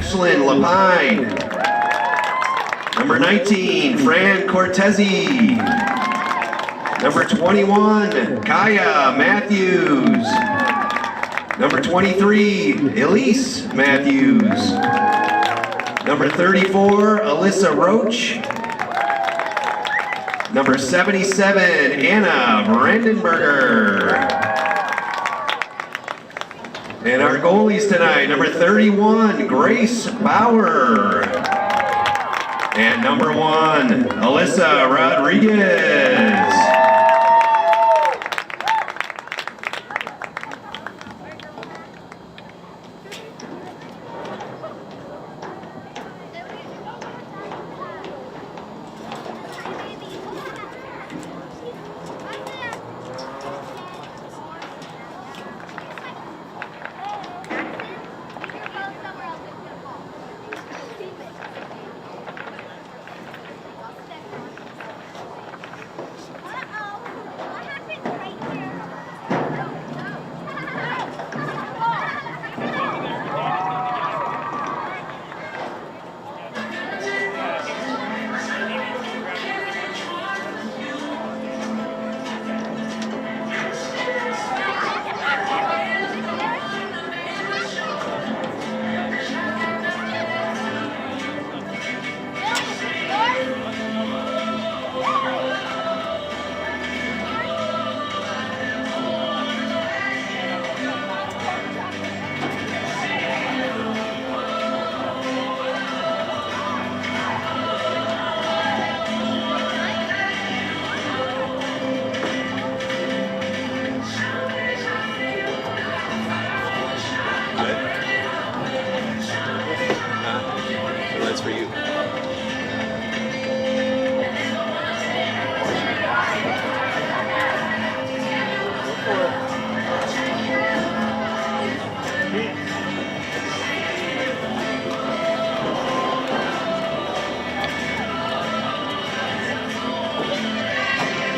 Ashlyn Lapine. Number 19, Fran Cortezi. Number 21, Kaya Matthews. Number 23, Elise Matthews. Number 34, Alyssa Roach. Number 77, Anna Brandenberger. And our goalies tonight, number 31, Grace Bauer. And number 1, Alyssa Rodriguez.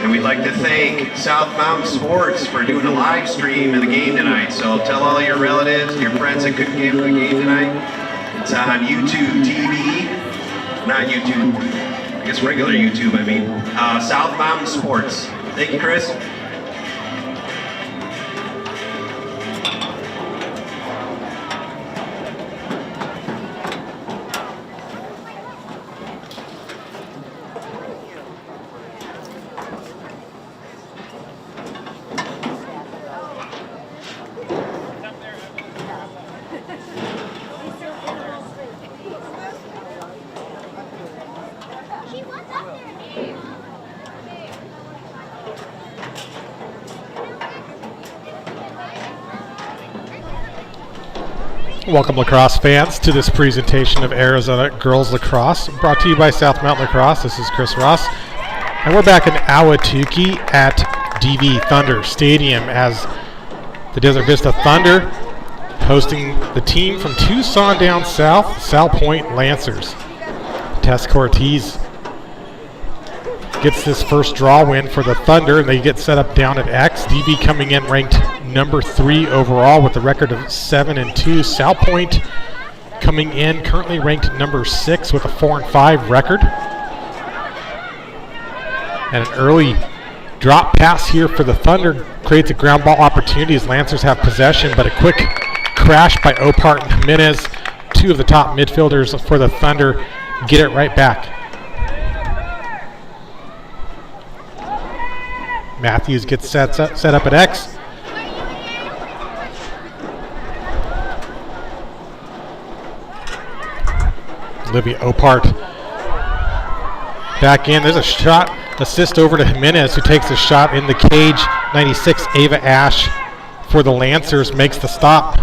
And we'd like to thank South Mountain Sports for doing a live stream of the game tonight. So tell all your relatives, your friends that couldn't get to the game tonight. It's on YouTube TV. Not YouTube, I guess regular YouTube, I mean. South Mountain Sports. Thank you, Chris. Welcome, lacrosse fans, to this presentation of Arizona Girls Lacrosse, brought to you by South Mountain Lacrosse. This is Chris Ross, and we're back in Ahwatukee at DV Thunder Stadium as the Desert Vista Thunder hosting the team from Tucson down south, Salpointe Lancers. Tess Cortez gets this first draw win for the Thunder, and they get set up down at X. DV coming in ranked number 3 overall with a record of 7-2. Salpointe coming in currently ranked number 6 with a 4-5 record. And an early drop pass here for the Thunder creates a ground ball opportunity as Lancers have possession, but a quick crash by Opart and Jimenez, 2 of the top midfielders for the Thunder, get it right back. Matthews gets set up at X. Olivia Opart back in. There's a shot assist over to Jimenez, who takes a shot in the cage. 96 Ava Ash for the Lancers makes the stop.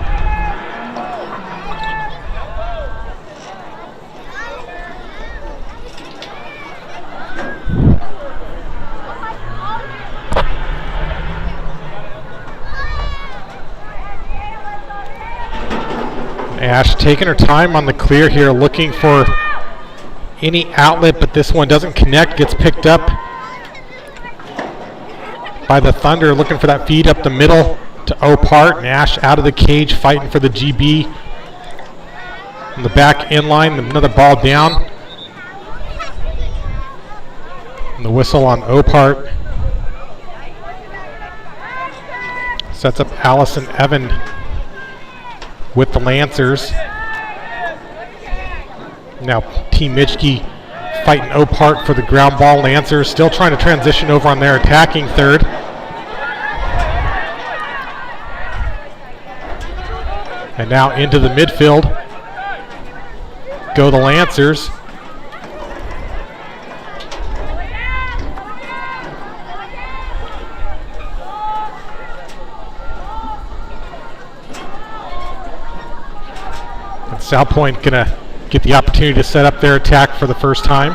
Ash taking her time on the clear here, looking for any outlet, but this one doesn't connect, gets picked up by the Thunder, looking for that feed up the middle to Opart, and Ash out of the cage fighting for the GB. on the back end line. Another ball down. And the whistle on Opart. Sets up Allison Evan with the Lancers. Now Team Michke fighting Opart for the ground ball. Lancers still trying to transition over on their attacking third. And now into the midfield go the Lancers. And Salpointe gonna get the opportunity to set up their attack for the first time.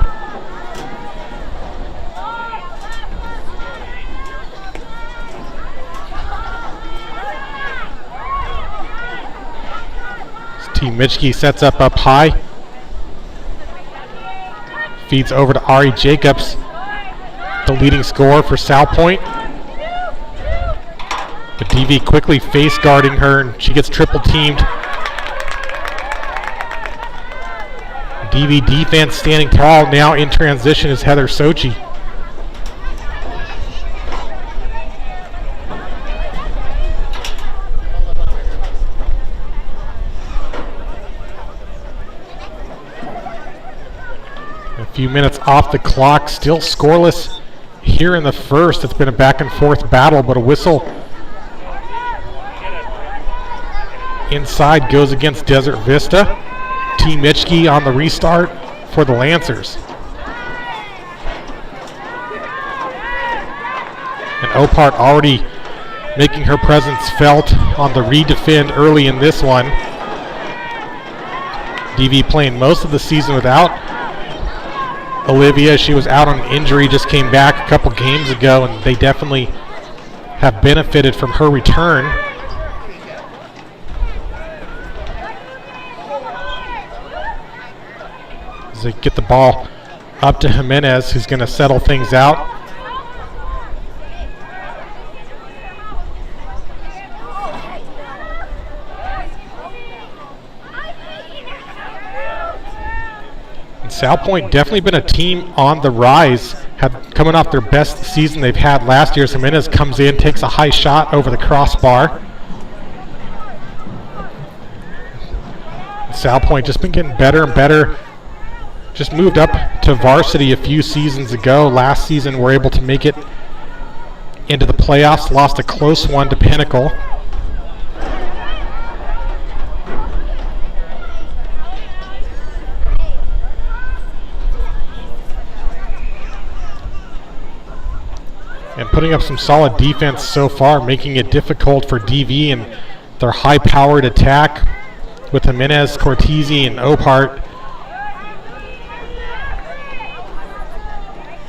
Team Michke sets up high. Feeds over to Ari Jacobs, the leading scorer for Salpointe. But DV quickly face guarding her and she gets triple teamed. DV defense standing tall. Now in transition is Heather Sochi. A few minutes off the clock, still scoreless here in the first. It's been a back and forth battle, but a whistle inside goes against Desert Vista. Team Michke on the restart for the Lancers. And Opart already making her presence felt on the redefend early in this one. DV playing most of the season without Olivia. She was out on injury, just came back a couple games ago, and they definitely have benefited from her return. They get the ball up to Jimenez, who's going to settle things out. And Salpointe definitely been a team on the rise, coming off their best season they've had last year. Jimenez comes in, takes a high shot over the crossbar. Salpointe just been getting better and better. Just moved up to varsity a few seasons ago. Last season were able to make it into the playoffs. Lost a close one to Pinnacle. And putting up some solid defense so far, making it difficult for DV and their high-powered attack with Jimenez, Cortese, and Opart.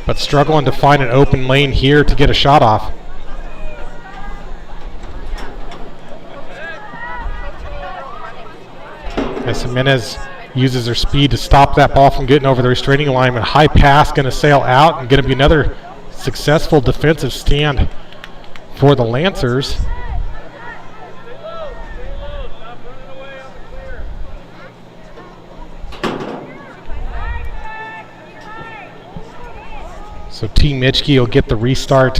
But struggling to find an open lane here to get a shot off. As Jimenez uses her speed to stop that ball from getting over the restraining line, and high pass going to sail out and going to be another successful defensive stand for the Lancers. So Team Michke will get the restart.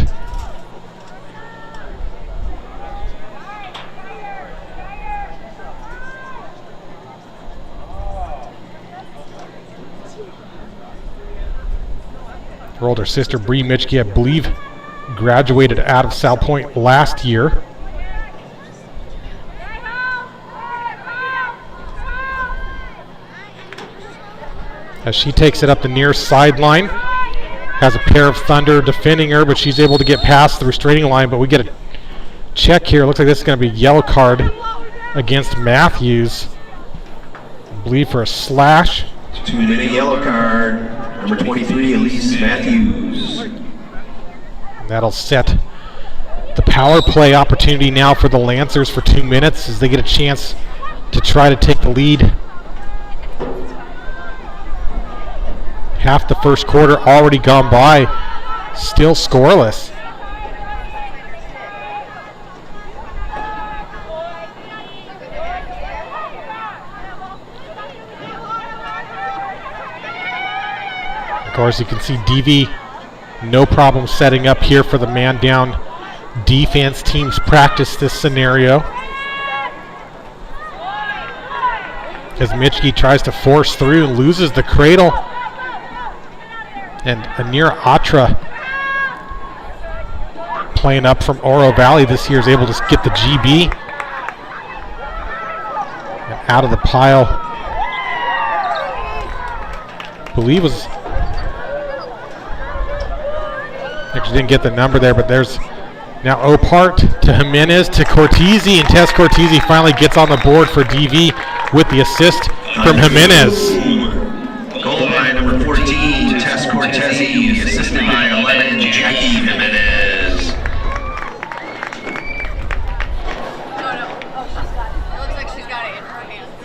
Her older sister Bree Michke, I believe, graduated out of Salpointe last year. As she takes it up the near sideline. Has a pair of Thunder defending her, but she's able to get past the restraining line. But we get a check here. Looks like this is going to be a yellow card against Matthews. I believe for a slash. 2-minute yellow card. Number 23, Elise Matthews. And that'll set the power play opportunity now for the Lancers for 2 minutes as they get a chance to try to take the lead. Half the first quarter already gone by, still scoreless. Of course, you can see DV no problem setting up here for the man down defense. Teams practice this scenario as Mitchke tries to force through and loses the cradle. And Anir Atra, playing up from Oro Valley this year, is able to get the GB. And out of the pile, I believe was, actually didn't get the number there, but there's now Opart to Jimenez to Cortese, and Tess Cortese finally gets on the board for DV with the assist from Jimenez. Goal by number 14, Tess Cortese, assisted by 11, Jackie Jimenez. It looks like she's got it in her hands.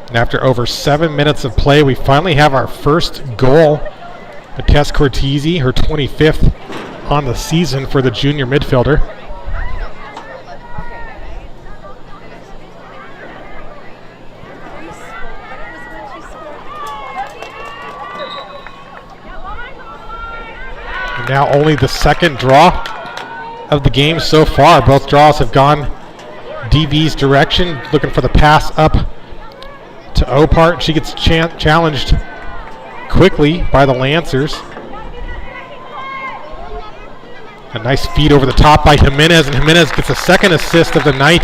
And after over 7 minutes of play, we finally have our first goal. Tess Cortese, her 25th on the season for the junior midfielder. And now only the second draw of the game so far. Both draws have gone DV's direction, looking for the pass up to Opart. She gets challenged quickly by the Lancers. A nice feed over the top by Jimenez, and Jimenez gets a second assist of the night.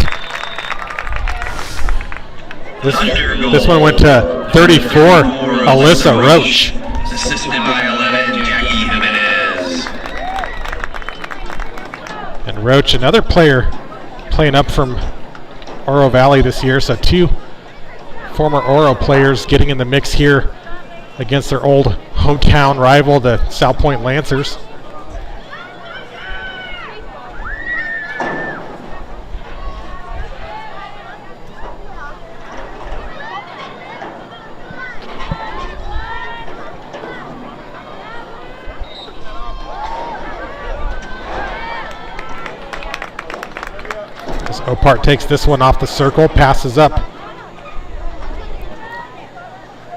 This one went to 34, Alyssa Roach. Assisted by 11, Jackie Jimenez. And Roach, another player playing up from Oro Valley this year, so two former Oro players getting in the mix here against their old hometown rival, the Salpointe Lancers. As Opart takes this one off the circle, passes up.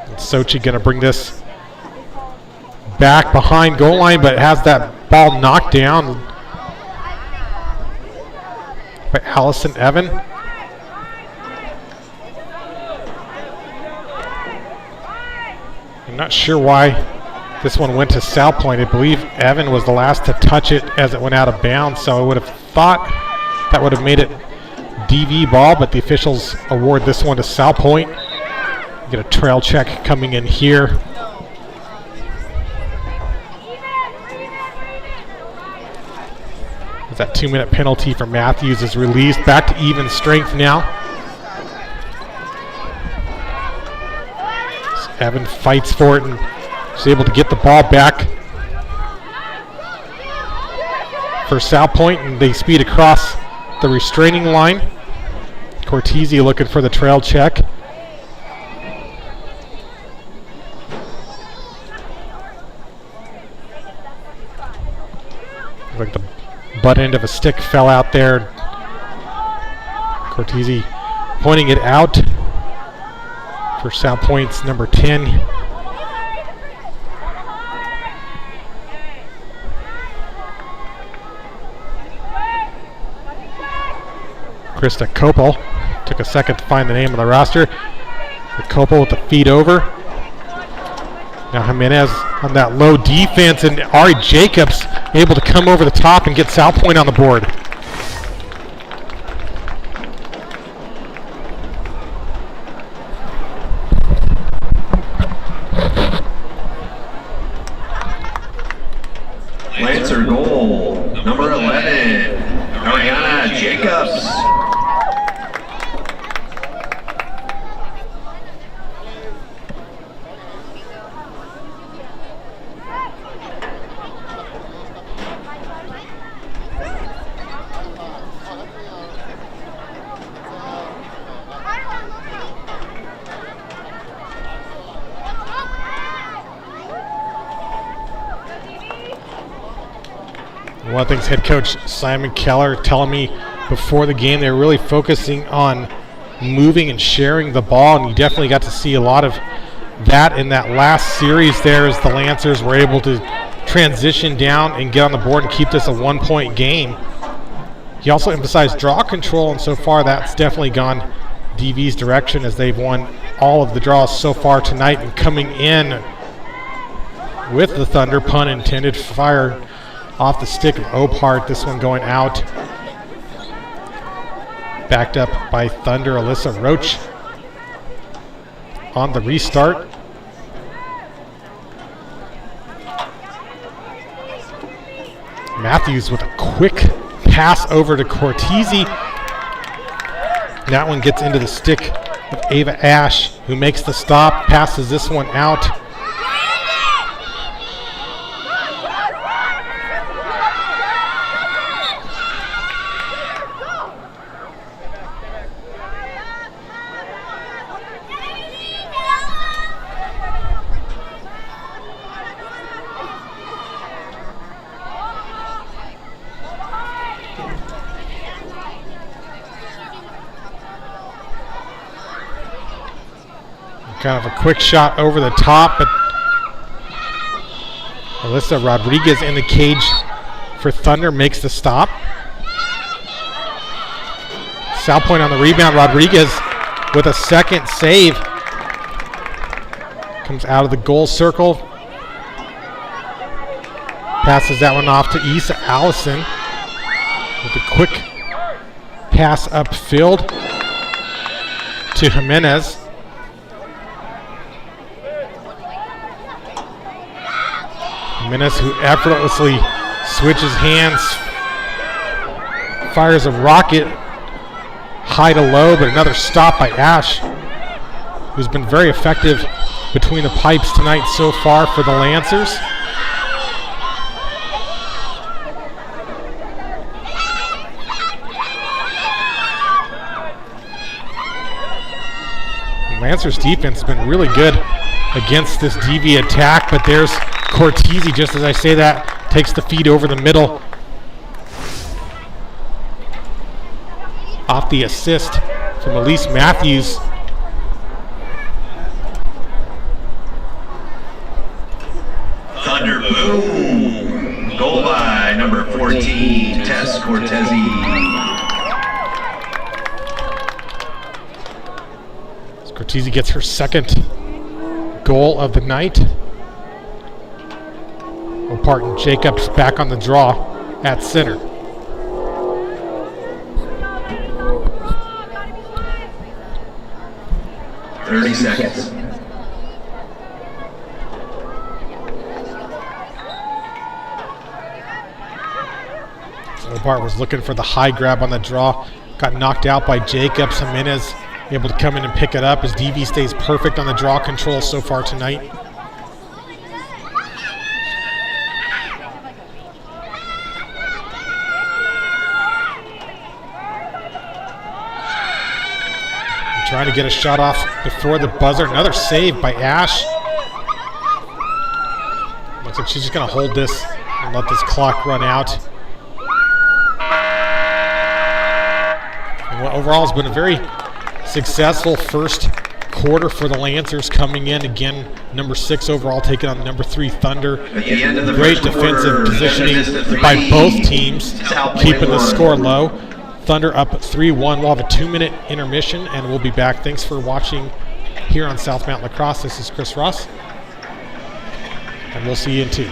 And Sochi going to bring this back behind goal line, but has that ball knocked down by Allison Evan. I'm not sure why this one went to Salpointe. I believe Evan was the last to touch it as it went out of bounds, so I would have thought that would have made it DV ball, but the officials award this one to Salpointe. Get a trail check coming in here. As that 2-minute penalty for Matthews is released. Back to even strength now. So Evan fights for it and is able to get the ball back for Salpointe, and they speed across the restraining line. Cortese looking for the trail check. Like the butt end of a stick fell out there. Cortese pointing it out for Salpointe's number 10. Krista Kopel took a second to find the name on the roster. Kopel with the feed over. Now Jimenez on that low defense, and Ari Jacobs able to come over the top and get Salpointe on the board. Lancer goal, number 11, Ariana Jacobs. One of the things head coach Simon Keller telling me before the game. They were really focusing on moving and sharing the ball, and you definitely got to see a lot of that in that last series there as the Lancers were able to transition down and get on the board and keep this a 1-point game. He also emphasized draw control, and so far that's definitely gone DV's direction as they've won all of the draws so far tonight. And coming in with the Thunder, pun intended, fire off the stick of Opart, this one going out. Backed up by Thunder, Alyssa Roach on the restart. Matthews with a quick pass over to Cortese. That one gets into the stick of Ava Ash, who makes the stop, passes this one out. Kind of a quick shot over the top, but Alyssa Rodriguez in the cage for Thunder makes the stop. Salpointe on the rebound. Rodriguez with a second save. Comes out of the goal circle. Passes that one off to Issa Allison with a quick pass upfield to Jimenez. Jimenez, who effortlessly switches hands, fires a rocket high to low, but another stop by Ash, who's been very effective between the pipes tonight so far for the Lancers. The Lancers defense has been really good against this DV attack, but there's Cortese, just as I say that, takes the feed over the middle. Off the assist from Elise Matthews. Thunder boom. Goal by number 14, Tess Cortese. Cortese gets her second goal of the night. Opart and Jacobs back on the draw at center. Thirty seconds. Opart was looking for the high grab on the draw. Got knocked out by Jacobs. Jimenez able to come in and pick it up as DV stays perfect on the draw control so far tonight. Trying to get a shot off before the buzzer. Another save by Ash. Looks like she's just going to hold this and let this clock run out. And overall, it's been a very successful first quarter for the Lancers, coming in again number 6 overall, taking on the number 3 Thunder. Great defensive positioning by both teams, keeping the score low. Thunder up 3-1. We'll have a 2-minute intermission, and we'll be back. Thanks for watching here on South Mountain Lacrosse. This is Chris Ross, and we'll see you in 2.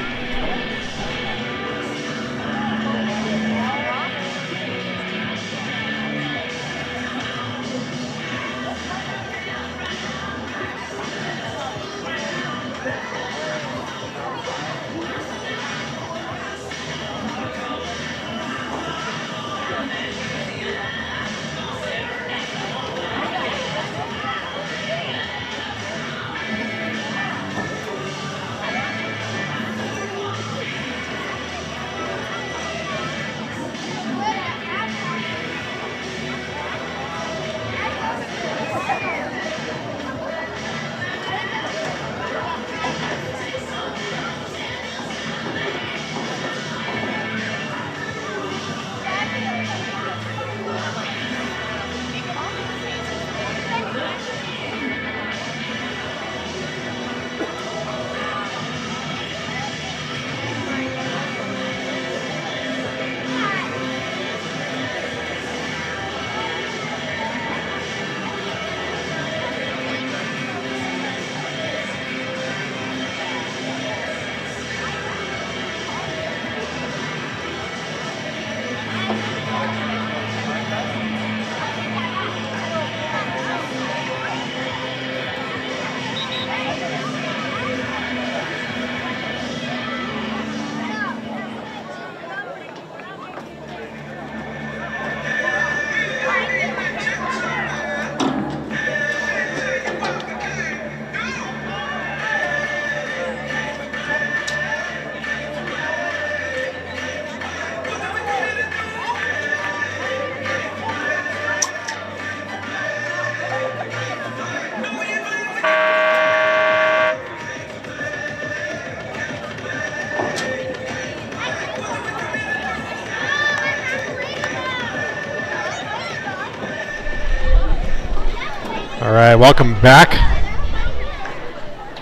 All right, welcome back.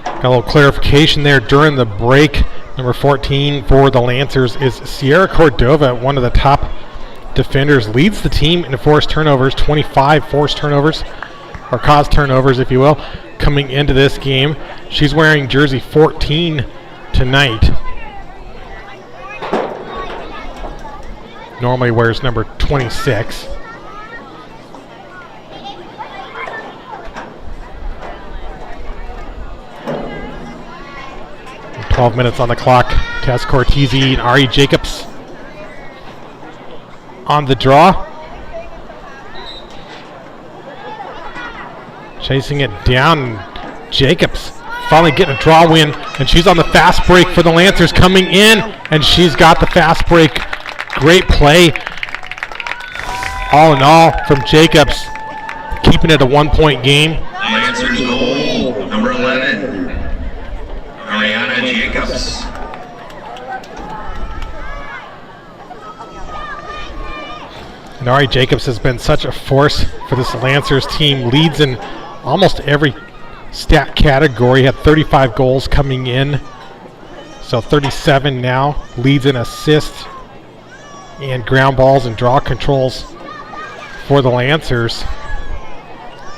Got a little clarification there during the break. Number 14 for the Lancers is Sierra Cordova, one of the top defenders, leads the team in forced turnovers, 25 forced turnovers, or caused turnovers, if you will, coming into this game. She's wearing jersey 14 tonight. Normally wears number 26. And 12 minutes on the clock. Tess Cortese and Ari Jacobs on the draw. Chasing it down. Jacobs finally getting a draw win, and she's on the fast break for the Lancers coming in, and she's got the fast break. Great play, all in all, from Jacobs, keeping it a 1-point game. Lancers goal, number 11, Ariana Jacobs. And Ari Jacobs has been such a force for this Lancers team, leads in almost every stat category, had 35 goals coming in, so 37 now, leads in assists and ground balls and draw controls for the Lancers.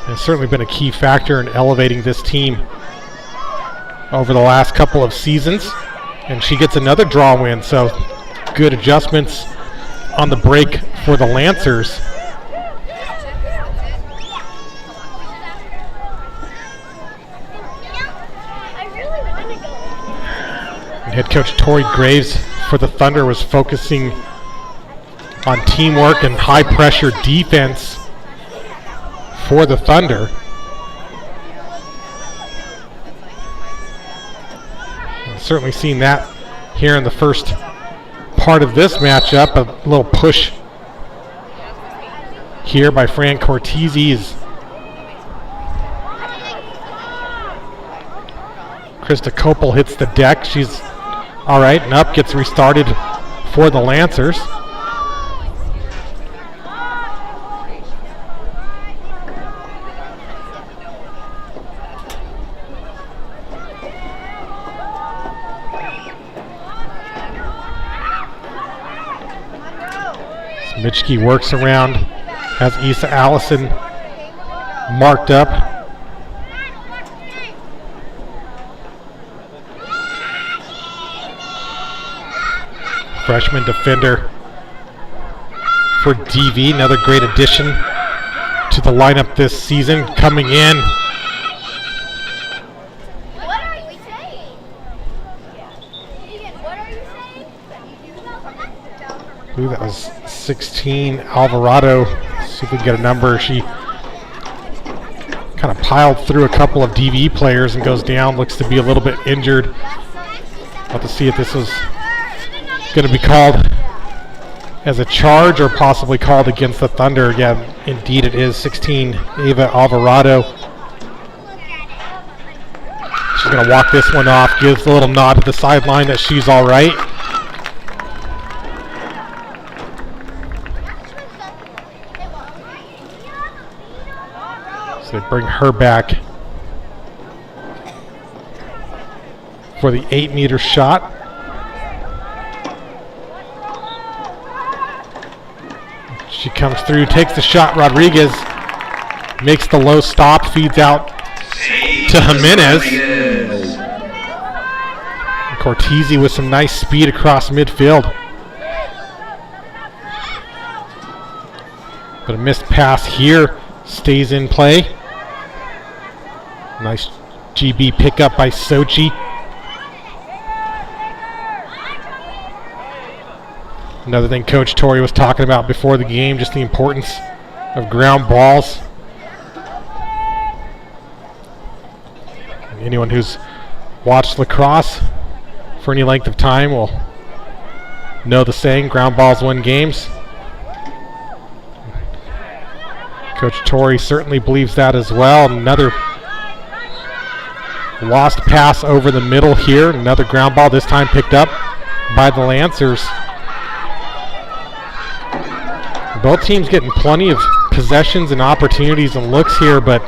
It's certainly been a key factor in elevating this team over the last couple of seasons. And she gets another draw win, so good adjustments on the break for the Lancers. And head coach Tori Graves for the Thunder was focusing on teamwork and high pressure defense for the Thunder. I've certainly seen that here in the first part of this matchup. A little push here by Fran Cortese. Krista Kopel hits the deck. She's all right and up, gets restarted for the Lancers. Mitchke works around, has Issa Allison marked up. Freshman defender for DV, another great addition to the lineup this season, coming in. I believe that was 16, Alvarado. Let's see if we can get a number. She kind of piled through a couple of DV players and goes down. Looks to be a little bit injured. We'll have to see if this was going to be called as a charge or possibly called against the Thunder. Yeah, indeed it is. 16, Ava Alvarado. She's going to walk this one off. Gives a little nod to the sideline that she's all right. They bring her back for the 8-meter shot. She comes through, takes the shot. Rodriguez makes the low stop, feeds out to Jimenez. Cortese with some nice speed across midfield. But a missed pass here stays in play. Nice GB pickup by Sochi. Another thing Coach Tori was talking about before the game, just the importance of ground balls. And anyone who's watched lacrosse for any length of time will know the saying, ground balls win games. Coach Tori certainly believes that as well. Another lost pass over the middle here. Another ground ball, this time picked up by the Lancers. Both teams getting plenty of possessions and opportunities and looks here, but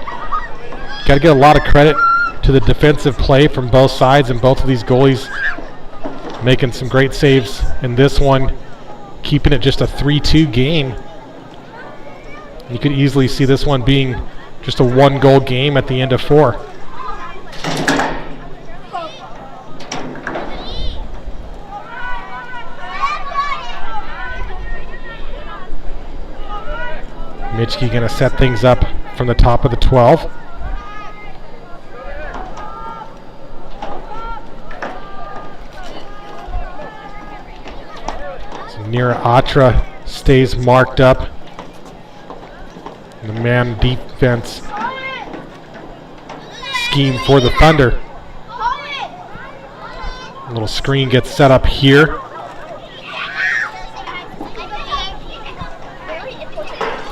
Got to get a lot of credit to the defensive play from both sides, and both of these goalies making some great saves in this one, keeping it just a 3-2 game. You could easily see this one being just a 1-goal game at the end of 4. Mitchke going to set things up from the top of the 12. So Nira Atra stays marked up. The man defense scheme for the Thunder. A little screen gets set up here.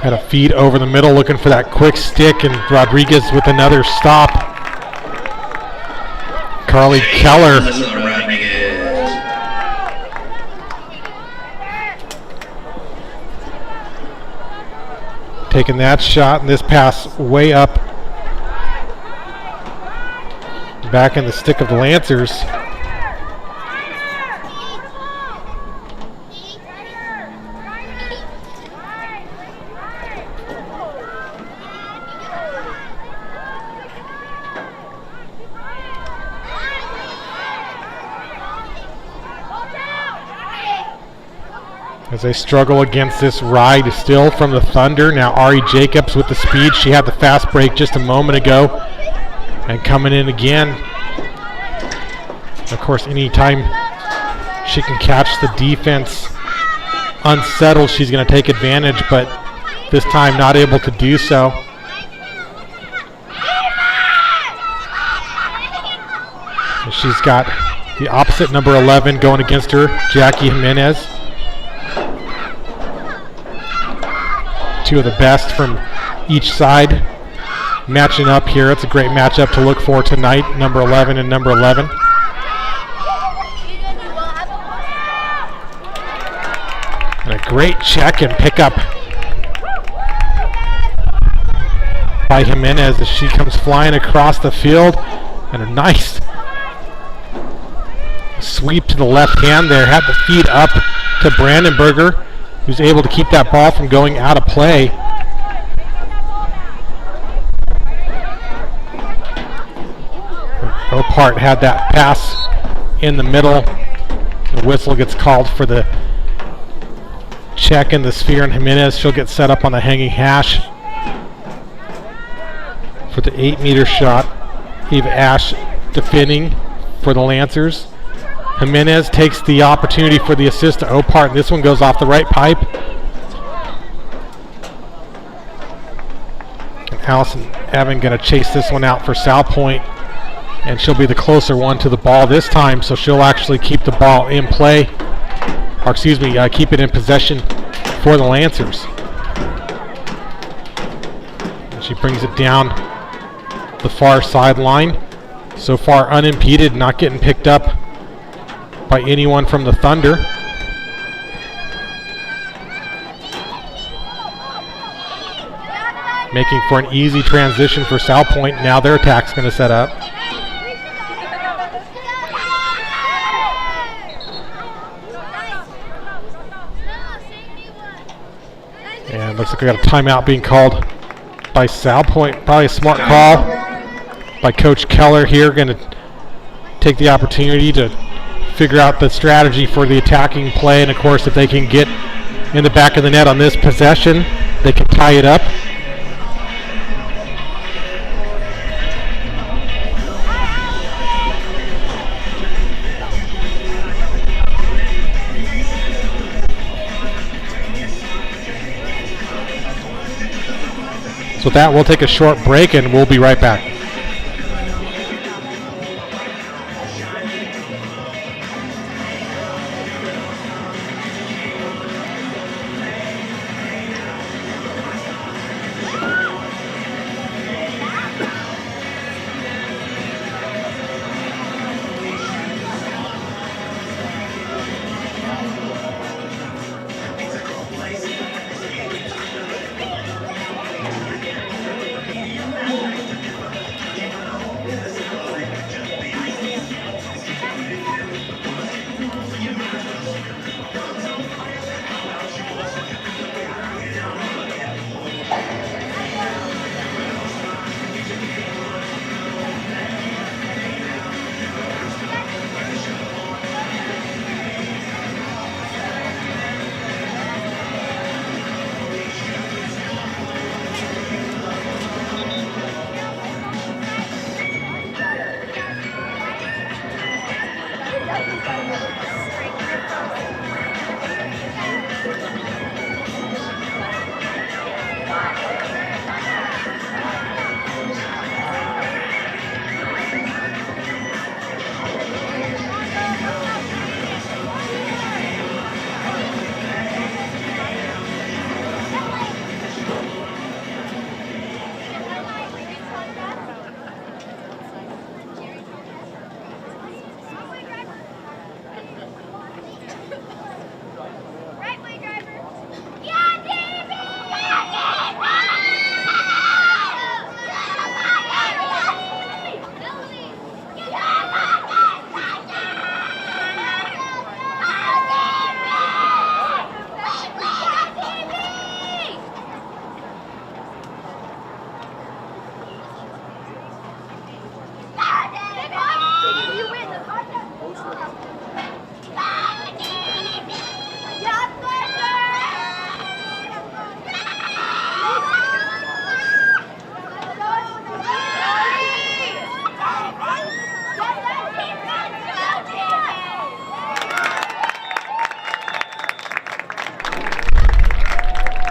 Had a feed over the middle, looking for that quick stick, and Rodriguez with another stop. Carly Keller. Taking that shot, and this pass way up. Back in the stick of the Lancers. As they struggle against this ride still from the Thunder. Now Ari Jacobs with the speed. She had the fast break just a moment ago. And coming in again. Of course, anytime she can catch the defense unsettled, she's going to take advantage, but this time not able to do so. And she's got the opposite number 11 going against her, Jackie Jimenez. Two of the best from each side matching up here. It's a great matchup to look for tonight, number 11 and number 11. And a great check and pickup by Jimenez as she comes flying across the field. And a nice sweep to the left hand there. Had the feed up to Brandenburger, who's able to keep that ball from going out of play. Opart had that pass in the middle. The whistle gets called for the check in the sphere, and Jimenez, she'll get set up on the hanging hash for the 8-meter shot. Eva Ash defending for the Lancers. Jimenez takes the opportunity for the assist to Opart. This one goes off the right pipe. And Allison Evan going to chase this one out for Salpointe. And she'll be the closer one to the ball this time, so she'll actually keep the ball in play. Or excuse me, keep it in possession for the Lancers. And she brings it down the far sideline. So far unimpeded, not getting picked up by anyone from the Thunder. Making for an easy transition for Salpointe. Now their attack's going to set up. And looks like we got a timeout being called by Salpointe. Probably a smart call by Coach Keller here. Going to take the opportunity to figure out the strategy for the attacking play. And of course, if they can get in the back of the net on this possession, they can tie it up. So with that, we'll take a short break and we'll be right back.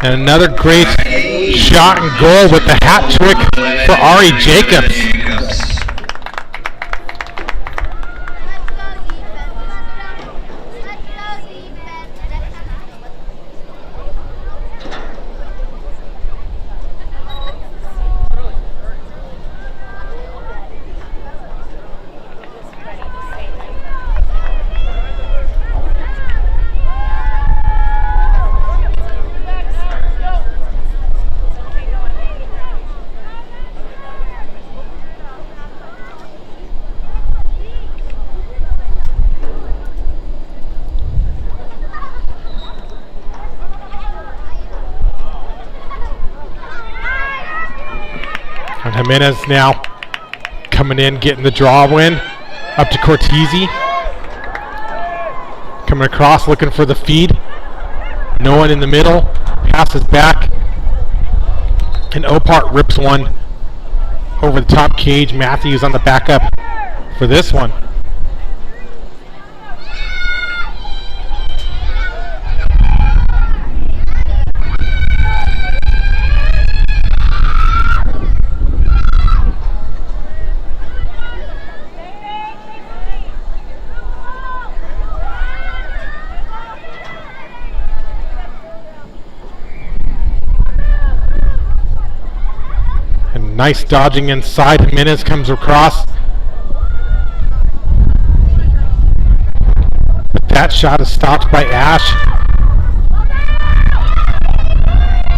And another great shot and goal with the hat trick for Ari Jacobs. And Jimenez now coming in, getting the draw win. Up to Cortese. Coming across, looking for the feed. No one in the middle. Passes back. And Opart rips one over the top cage. Matthews on the backup for this one. Nice dodging inside. Jimenez comes across. But that shot is stopped by Ash,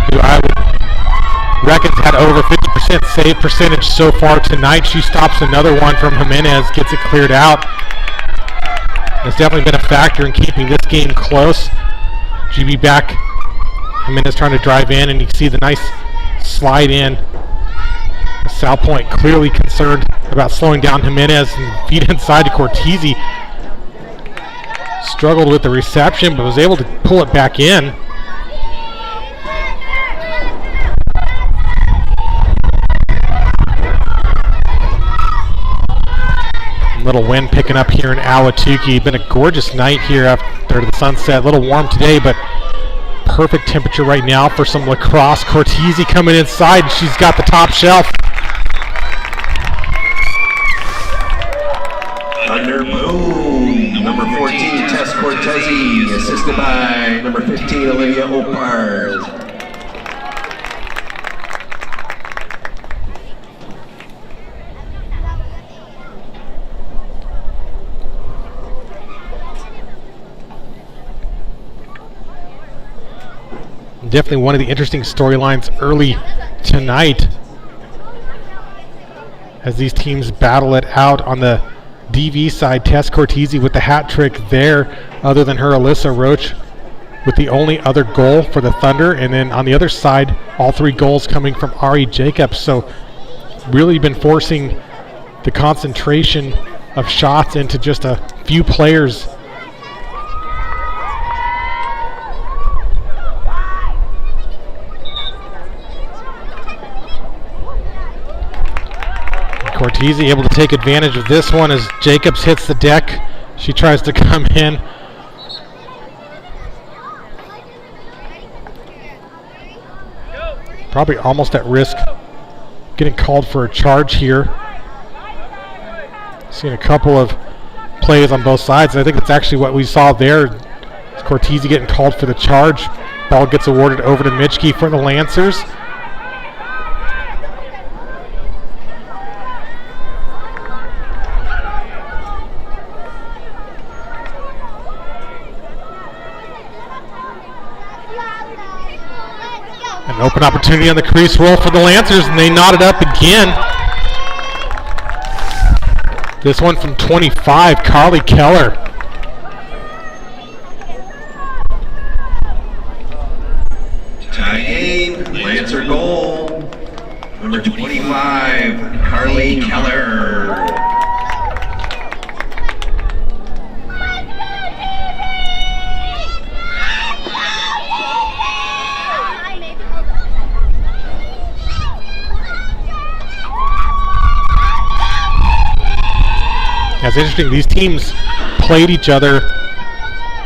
who I would reckon had over 50% save percentage so far tonight. She stops another one from Jimenez, gets it cleared out. It's definitely been a factor in keeping this game close. GB back. Jimenez trying to drive in, and you see the nice slide in. Salpointe clearly concerned about slowing down Jimenez and feed inside to Cortese. Struggled with the reception, but was able to pull it back in. Little wind picking up here in Ahwatukee. Been a gorgeous night here after the sunset. A little warm today, but perfect temperature right now for some lacrosse. Cortese coming inside, and she's got the top shelf. Under boom, number 14, Tess Cortese, assisted by number 15, Olivia Opart. Definitely one of the interesting storylines early tonight as these teams battle it out. On the DV side, Tess Cortese with the hat trick there, other than her, Alyssa Roach with the only other goal for the Thunder. And then on the other side, all three goals coming from Ari Jacobs. So really been forcing the concentration of shots into just a few players. Cortese able to take advantage of this one as Jacobs hits the deck. She tries to come in. Probably almost at risk getting called for a charge here. Seen a couple of plays on both sides. I think that's actually what we saw there. Cortese getting called for the charge. Ball gets awarded over to Mitchke for the Lancers. An open opportunity on the crease roll for the Lancers, and they knot it up again. This one from 25, Carly Keller. Tie game, Lancer goal. Number 25, Carly Keller. That's interesting. These teams played each other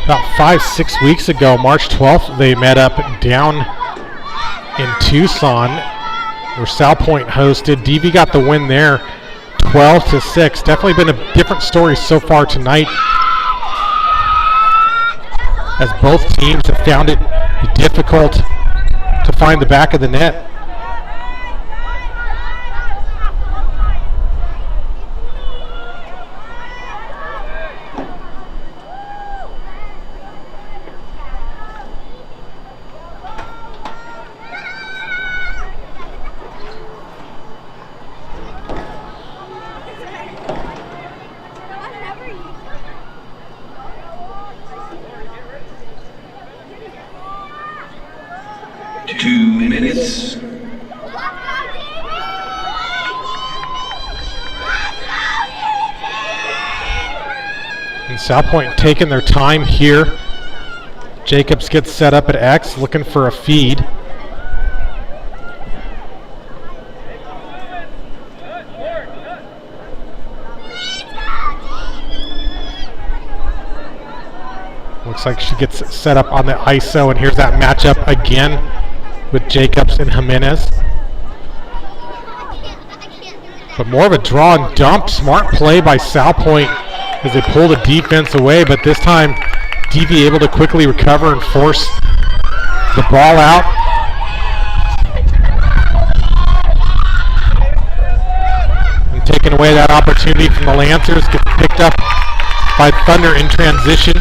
about 5-6 weeks ago. March 12th, they met up down in Tucson, where Salpointe hosted. DV got the win there, 12-6. Definitely been a different story so far tonight, as both teams have found it difficult to find the back of the net. Salpointe taking their time here. Jacobs gets set up at X, looking for a feed. Looks like she gets set up on the ISO, and here's that matchup again with Jacobs and Jimenez. But more of a draw and dump. Smart play by Salpointe as they pull the defense away, but this time DV able to quickly recover and force the ball out. And taking away that opportunity from the Lancers, gets picked up by Thunder in transition.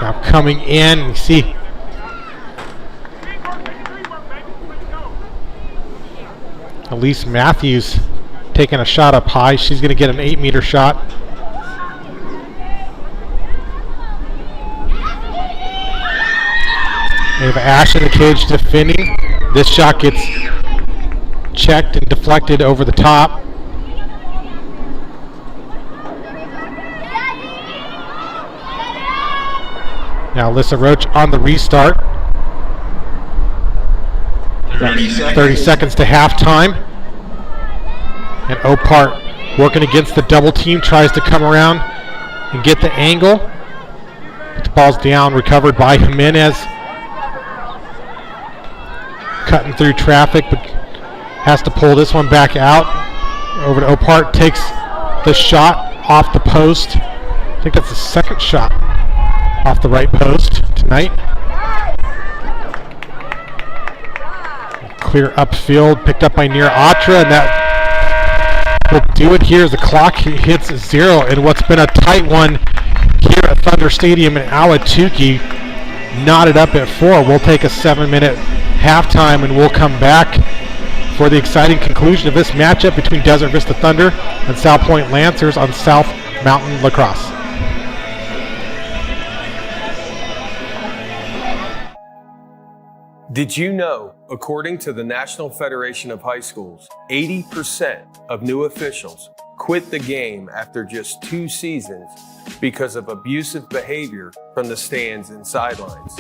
Now coming in, you see Elise Matthews taking a shot up high. She's going to get an 8-meter shot. They have Ash in the cage defending. This shot gets checked and deflected over the top. Now Alyssa Roach on the restart. 30 seconds to halftime. And Opart working against the double team, tries to come around and get the angle. But the ball's down, recovered by Jimenez. Cutting through traffic, but has to pull this one back out. Over to Opart, takes the shot off the post. I think that's the second shot off the right post tonight. Clear upfield, picked up by Nir Atra, and that will do it here as the clock hits 0 in what's been a tight one here at Thunder Stadium in Ahwatukee. Knotted up at 4. We'll take a 7-minute halftime, and we'll come back for the exciting conclusion of this matchup between Desert Vista Thunder and Salpointe Lancers on South Mountain Lacrosse. Did you know, according to the National Federation of High Schools, 80% of new officials quit the game after just 2 seasons because of abusive behavior from the stands and sidelines?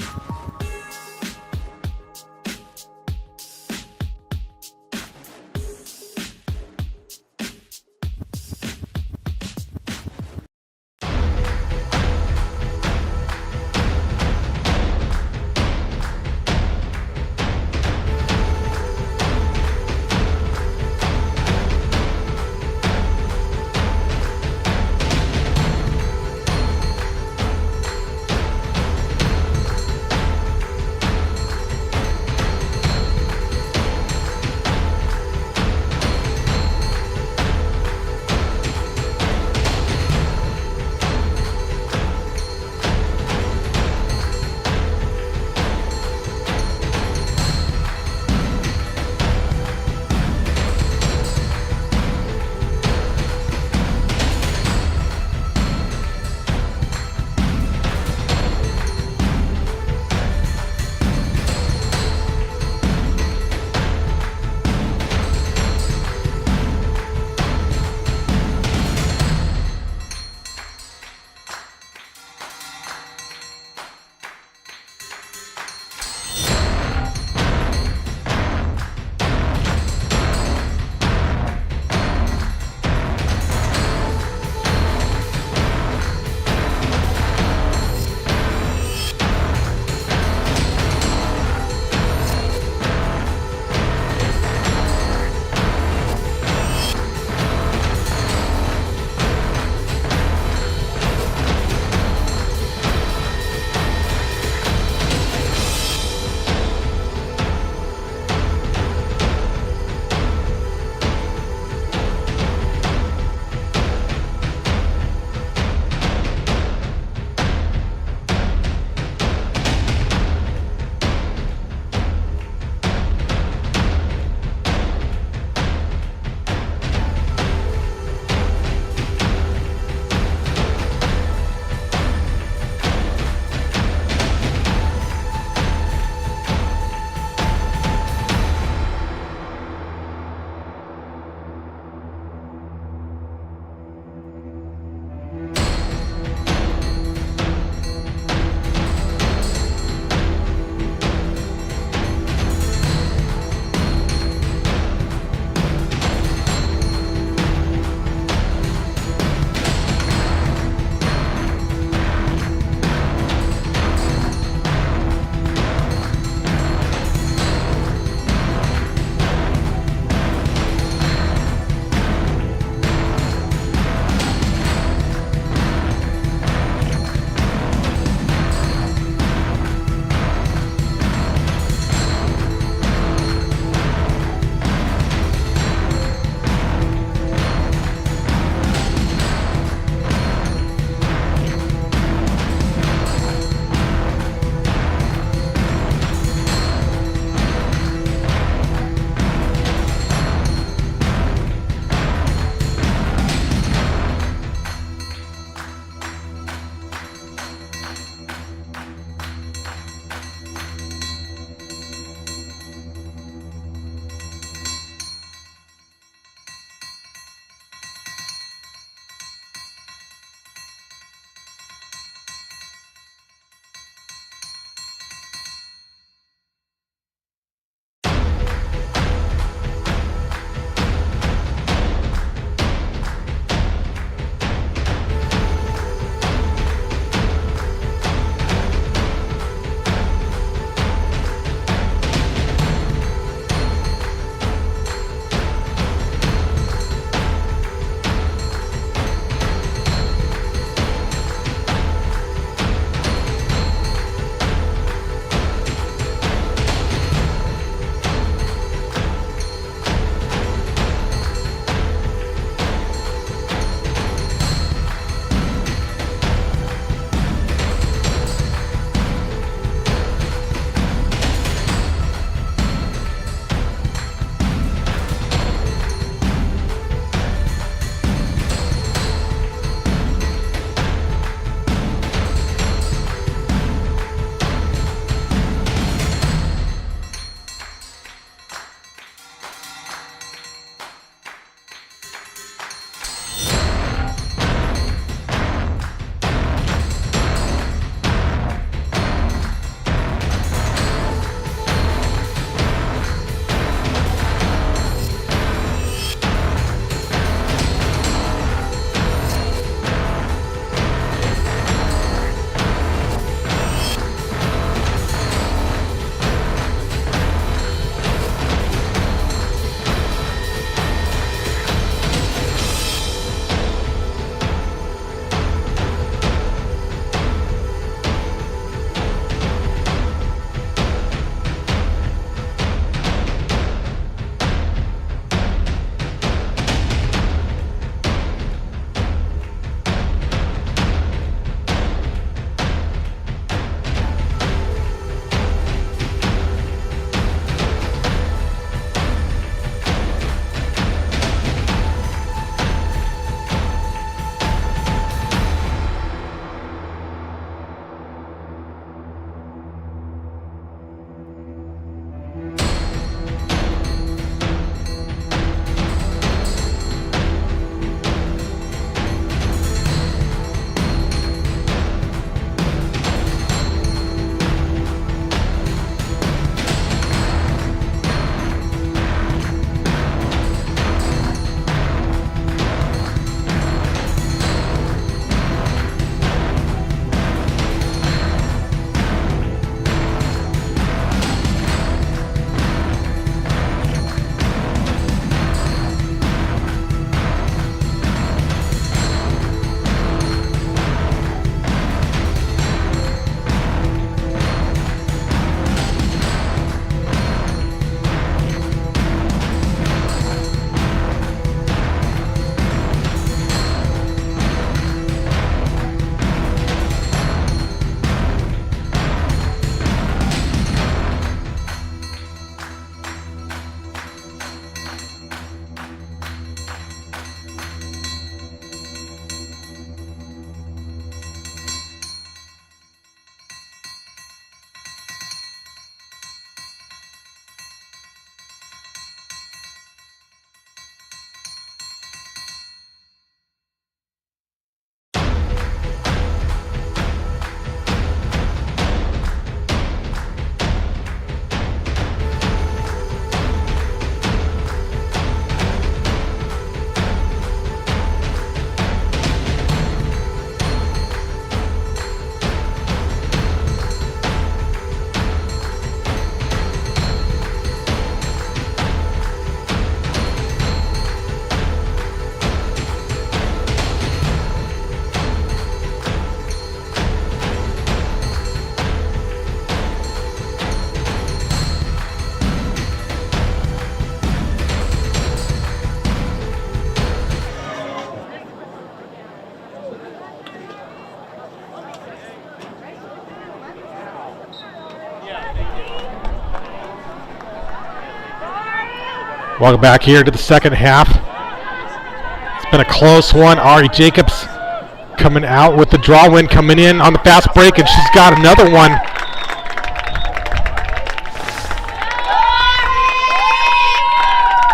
Welcome back here to the second half. It's been a close one. Ari Jacobs coming out with the draw win, coming in on the fast break, and she's got another one.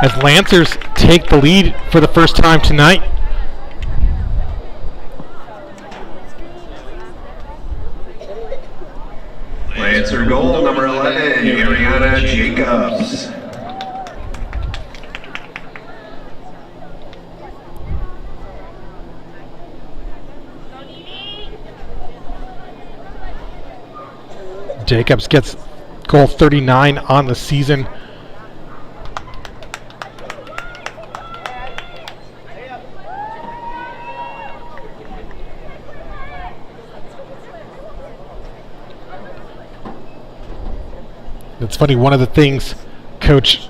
As Lancers take the lead for the first time tonight. Lancer goal, number 11, Ariana Jacobs. Jacobs gets goal 39 on the season. It's funny, one of the things Coach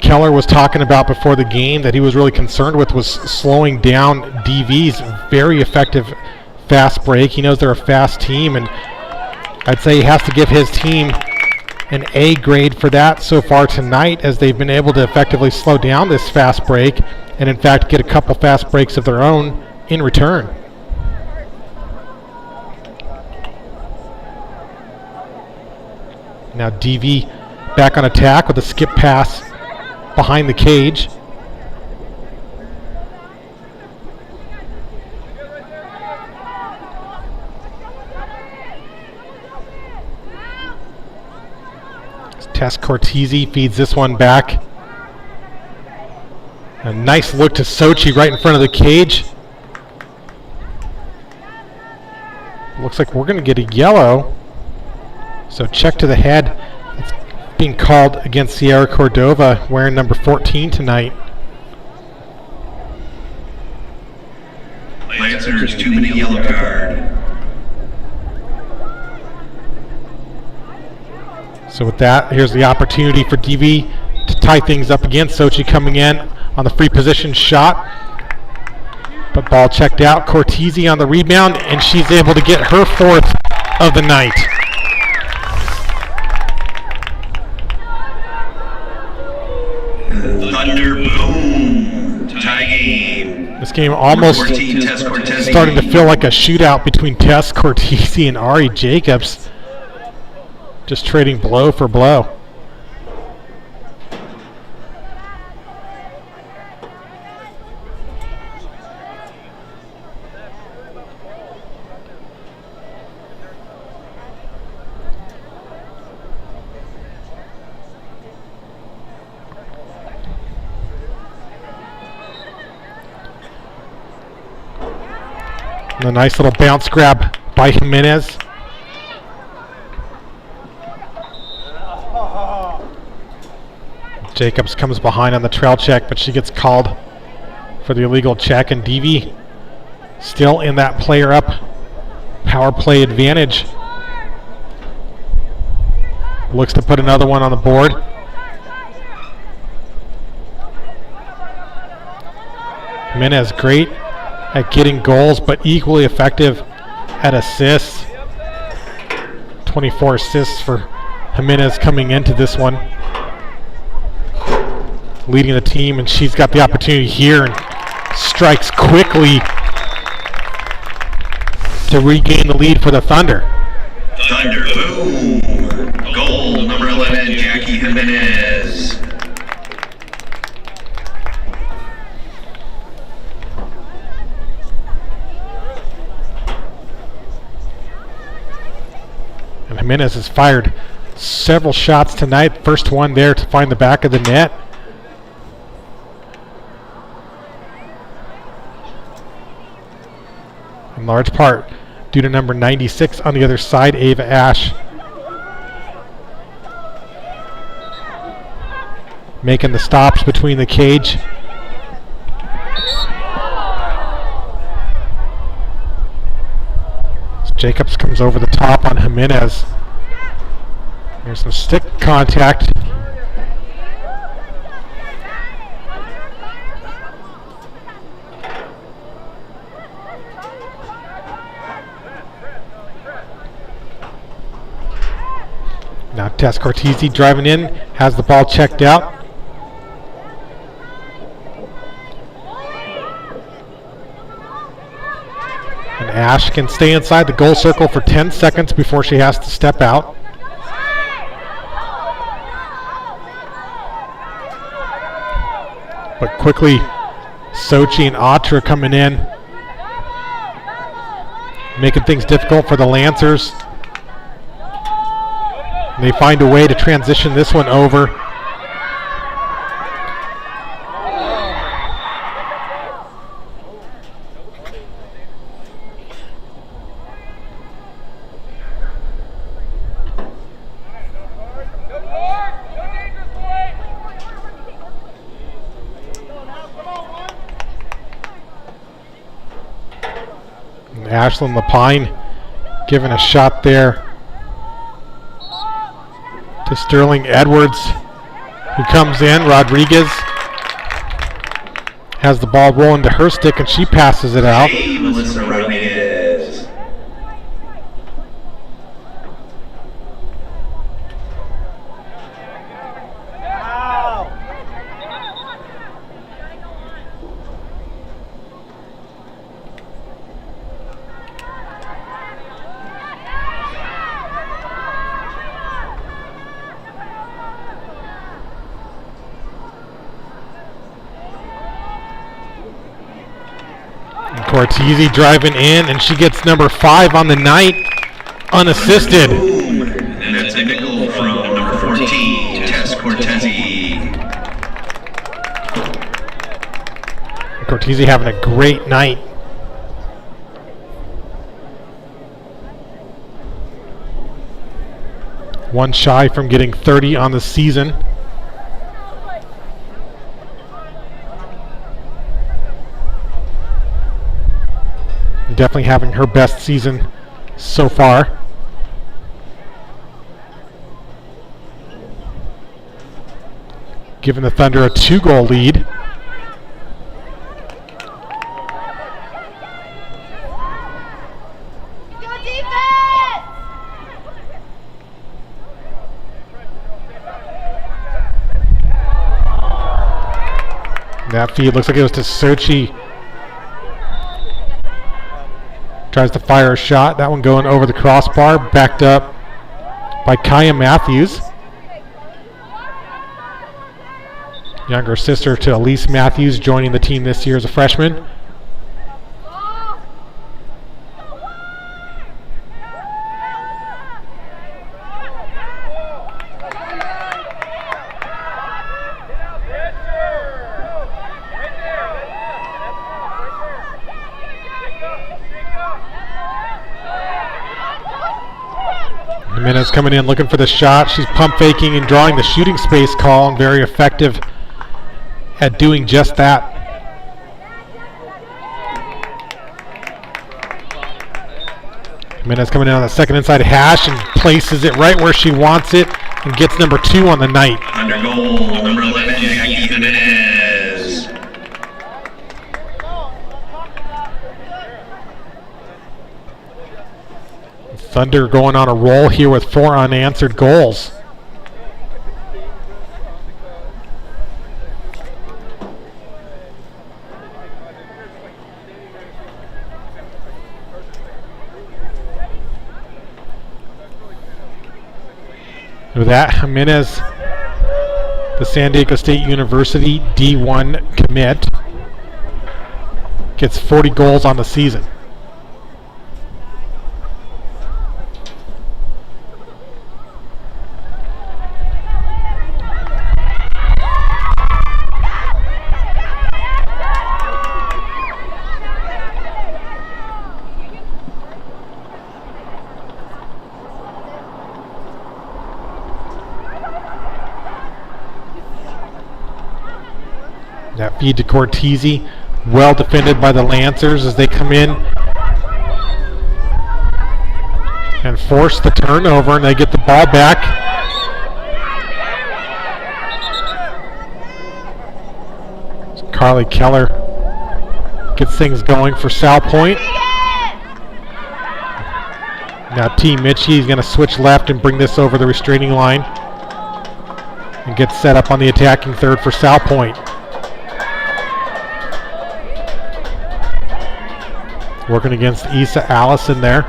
Keller was talking about before the game that he was really concerned with was slowing down DV's very effective fast break. He knows they're a fast team, and I'd say he has to give his team an A grade for that so far tonight, as they've been able to effectively slow down this fast break and in fact get a couple fast breaks of their own in return. Now DV back on attack with a skip pass behind the cage. Tess Cortese feeds this one back. A nice look to Sochi right in front of the cage. Looks like we're going to get a yellow. So check to the head. It's being called against Sierra Cordova, wearing number 14 tonight. Lancers, 2-minute yellow card. So with that, here's the opportunity for DV to tie things up again. Sochi coming in on the free position shot. But ball checked out. Cortese on the rebound, and she's able to get her fourth of the night. Thunder boom. Tie game. This game almost 14, Tess Cortese. starting to feel like a shootout between Tess Cortese and Ari Jacobs. Just trading blow for blow. And a nice little bounce grab by Jimenez. Jacobs comes behind on the trail check, but she gets called for the illegal check, and DV still in that player up power play advantage. Looks to put another one on the board. Jimenez great at getting goals, but equally effective at assists. 24 assists for Jimenez coming into this one, leading the team, and she's got the opportunity here and strikes quickly to regain the lead for the Thunder. Thunder boom. Goal, number 11, Jackie Jimenez. And Jimenez has fired several shots tonight. First one there to find the back of the net. In large part due to number 96 on the other side, Ava Ash. Making the stops between the cage. Jacobs comes over the top on Jimenez. There's some stick contact. Now Tess Cortese driving in, has the ball checked out. Ash can stay inside the goal circle for 10 seconds before she has to step out. But quickly, Sochi and Atra coming in, making things difficult for the Lancers. And they find a way to transition this one over. Ashlyn Lapine giving a shot there to Sterling Edwards, who comes in. Rodriguez has the ball rolling to her stick, and she passes it out. Hey, Melissa Rodriguez. Cortese driving in, and she gets number 5 on the night, unassisted. Boom. And that's a goal from number 14, Tess Cortese. Cortese having a great night. One shy from getting 30 on the season. Definitely having her best season so far. Giving the Thunder a 2-goal lead. That feed looks like it was to Sochi. Tries to fire a shot. That one going over the crossbar. Backed up by Kaya Matthews. Younger sister to Elise Matthews, joining the team this year as a freshman. Jimenez coming in looking for the shot. She's pump faking and drawing the shooting space call, and very effective at doing just that. Jimenez coming in on the second inside hash and places it right where she wants it and gets number 2 on the night. Under goal, number 11, Jackie Jimenez. Thunder going on a roll here with 4 unanswered goals. With that, Jimenez, the San Diego State University D1 commit, gets 40 goals on the season. That feed to Cortese, well defended by the Lancers as they come in and force the turnover, and they get the ball back. Carly Keller gets things going for Salpointe. Now T. Mitchie is going to switch left and bring this over the restraining line and get set up on the attacking third for Salpointe. Working against Issa Allison there.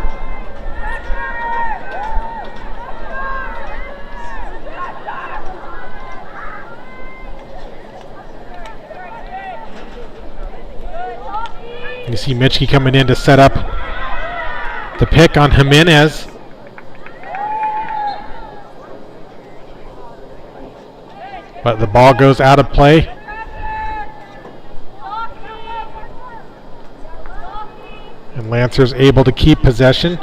You see Mitchie coming in to set up the pick on Jimenez. But the ball goes out of play. And Lancers able to keep possession.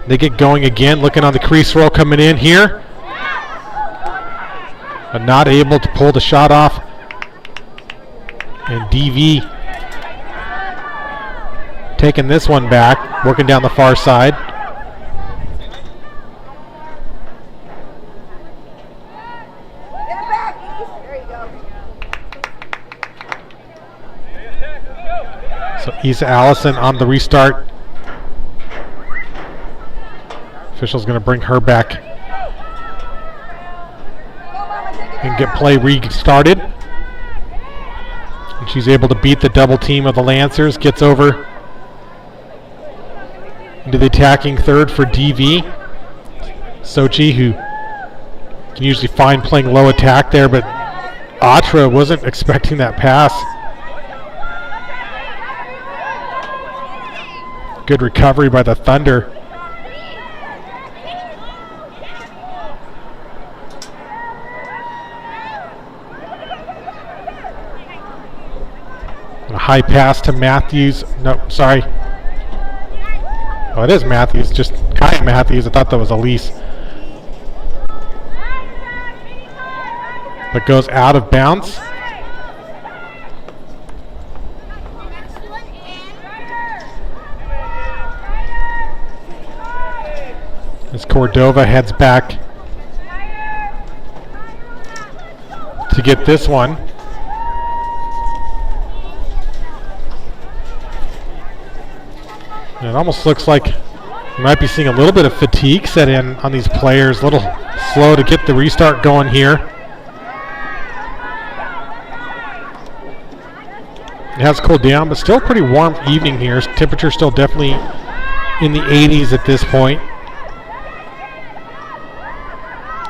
They get going again, looking on the crease roll coming in here. But not able to pull the shot off. And DV taking this one back, working down the far side. So Issa Allison on the restart. Official's going to bring her back and get play restarted. And she's able to beat the double team of the Lancers. Gets over into the attacking third for DV. Sochi, who can usually find playing low attack there, but Atra wasn't expecting that pass. Good recovery by the Thunder. And a high pass to Matthews. No, sorry. Oh, it is Matthews, just Kaya Matthews. I thought that was Elise. But goes out of bounds. As Cordova heads back to get this one. And it almost looks like you might be seeing a little bit of fatigue set in on these players. A little slow to get the restart going here. It has cooled down, but still pretty warm evening here. Temperature still definitely in the 80s at this point.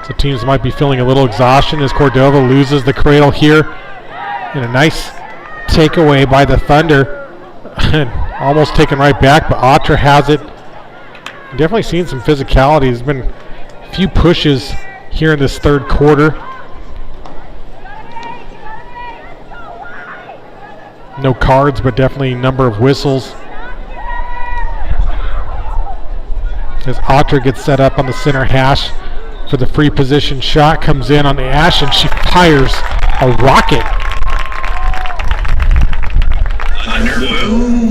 So teams might be feeling a little exhaustion as Cordova loses the cradle here. And a nice takeaway by the Thunder. Almost taken right back, but Atra has it. Definitely seen some physicality. There's been a few pushes here in this third quarter. No cards, but definitely a number of whistles. As Atra gets set up on the center hash for the free position shot, comes in on the ash, and she fires a rocket. Thunder boom!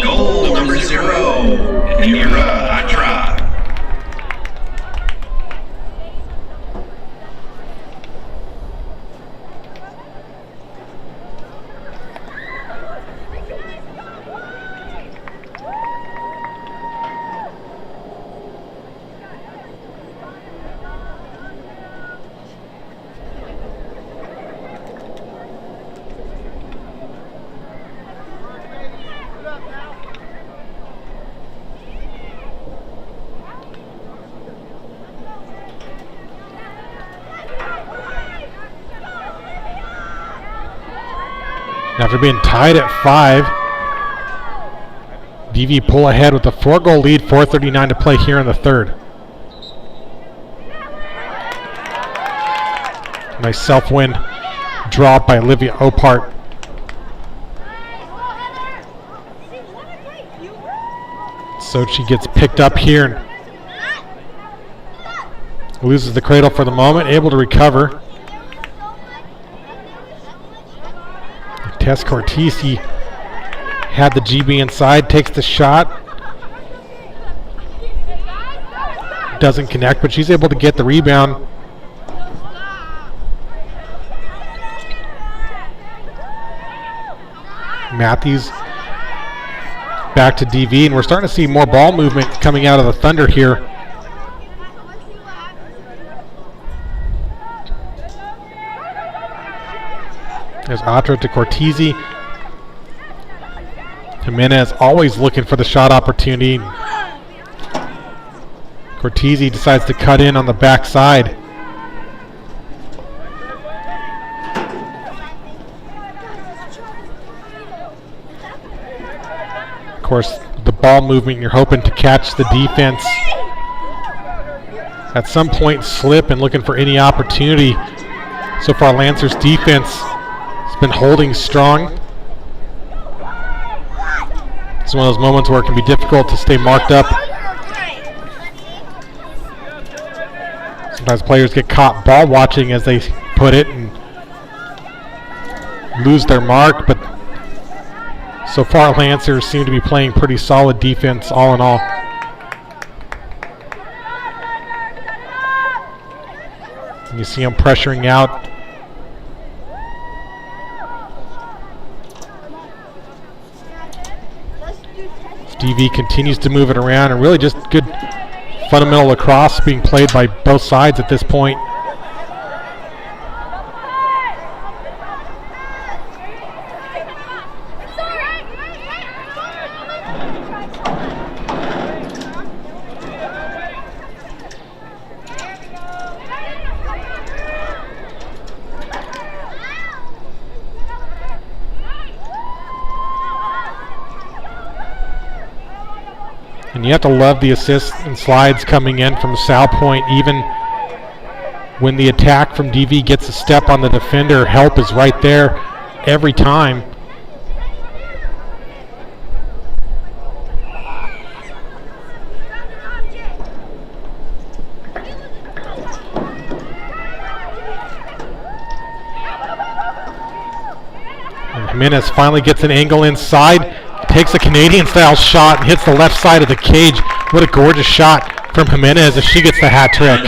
Goal number 0, Mira Atra. After being tied at 5, DV pull ahead with a 4-goal lead, 4:39 to play here in the third. Nice self-win drop by Olivia Opart. Sochi gets picked up here and loses the cradle for the moment, able to recover. Tess Cortese had the GB inside, takes the shot. Doesn't connect, but she's able to get the rebound. Matthews back to DV, and we're starting to see more ball movement coming out of the Thunder here. There's Atra to Cortese. Jimenez always looking for the shot opportunity. Cortese decides to cut in on the backside. Of course, the ball movement, you're hoping to catch the defense at some point slip and looking for any opportunity. So far, Lancers defense has been holding strong. It's one of those moments where it can be difficult to stay marked up. Sometimes players get caught ball watching, as they put it, and lose their mark, but so far Lancers seem to be playing pretty solid defense all in all. And you see them pressuring out. DV continues to move it around, and really just good fundamental lacrosse being played by both sides at this point. And you have to love the assists and slides coming in from Salpointe. Even when the attack from DV gets a step on the defender, help is right there every time. And Jimenez finally gets an angle inside. Takes a Canadian-style shot and hits the left side of the cage. What a gorgeous shot from Jimenez as she gets the hat trick.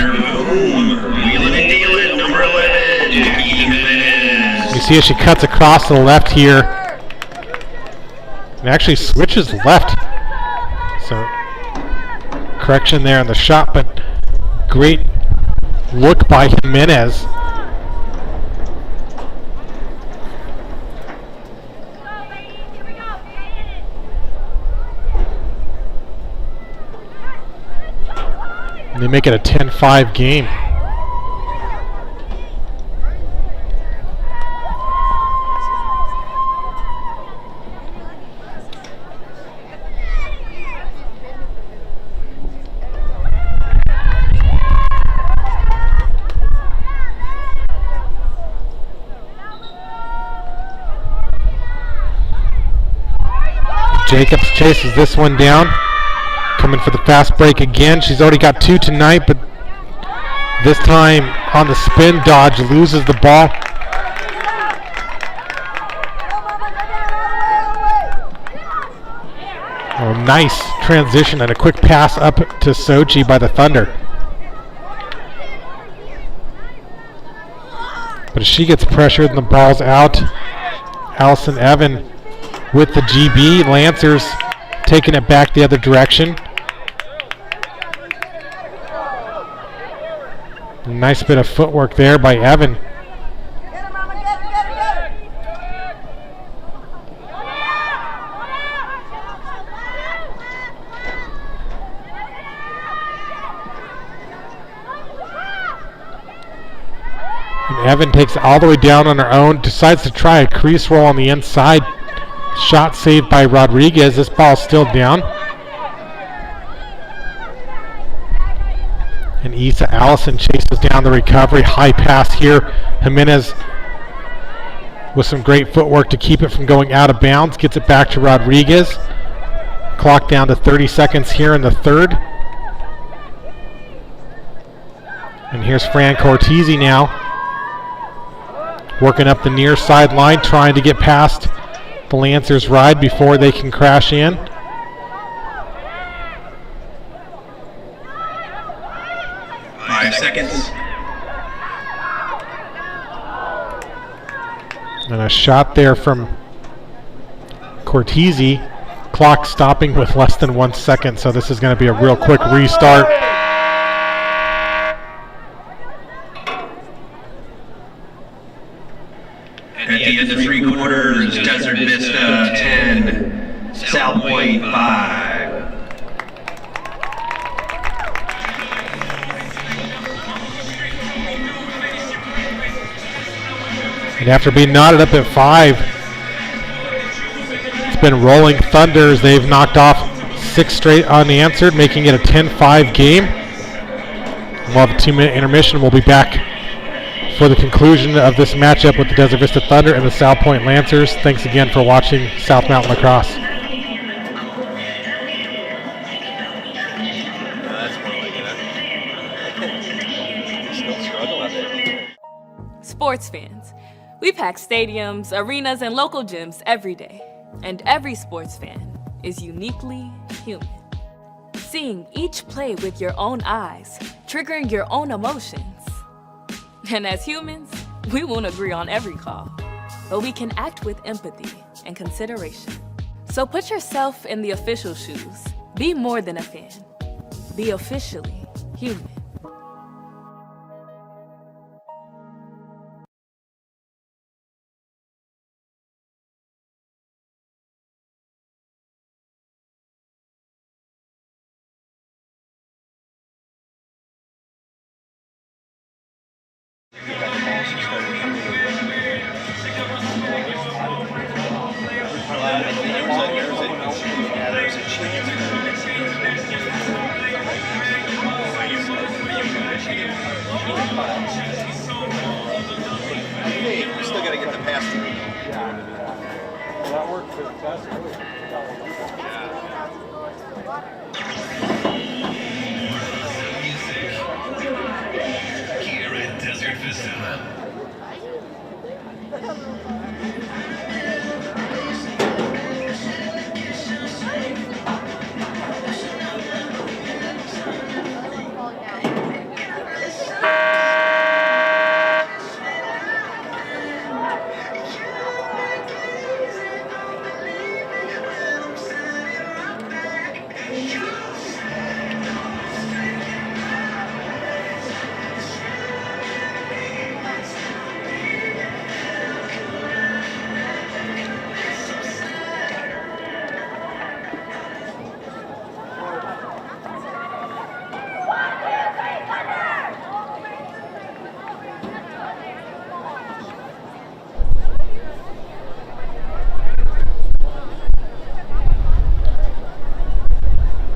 You see as she cuts across to the left here. And actually switches left. So, correction there on the shot, but great look by Jimenez. They make it a 10-5 game. Jacobs chases this one down. Coming for the fast break again. She's already got two tonight, but this time on the spin dodge, loses the ball. Oh, nice transition and a quick pass up to Sochi by the Thunder. But as she gets pressured and the ball's out, Allison Evan with the GB. Lancers taking it back the other direction. Nice bit of footwork there by Evan. And Evan takes it all the way down on her own, decides to try a crease roll on the inside. Shot saved by Rodriguez. This ball's still down. And Issa Allison chases down the recovery. High pass here. Jimenez with some great footwork to keep it from going out of bounds. Gets it back to Rodriguez. Clock down to 30 seconds here in the third. And here's Fran Cortese now. Working up the near sideline, trying to get past the Lancers ride before they can crash in. Seconds. And a shot there from Cortese. Clock stopping with less than 1 second, so this is going to be a real quick restart. At the end of 3 quarters, Desert Vista 10, Salpointe 5. And after being knotted up at 5, it's been rolling thunders. They've knocked off 6 straight unanswered, making it a 10-5 game. We'll have a 2-minute intermission. We'll be back for the conclusion of this matchup with the Desert Vista Thunder and the Salpointe Lancers. Thanks again for watching South Mountain Lacrosse. Sports fans. We pack stadiums, arenas, and local gyms every day. And every sports fan is uniquely human. Seeing each play with your own eyes, triggering your own emotions. And as humans, we won't agree on every call, but we can act with empathy and consideration. So put yourself in the official shoes. Be more than a fan. Be officially human. We still got to get the pass through. That worked for the best. Here at Desert Vista.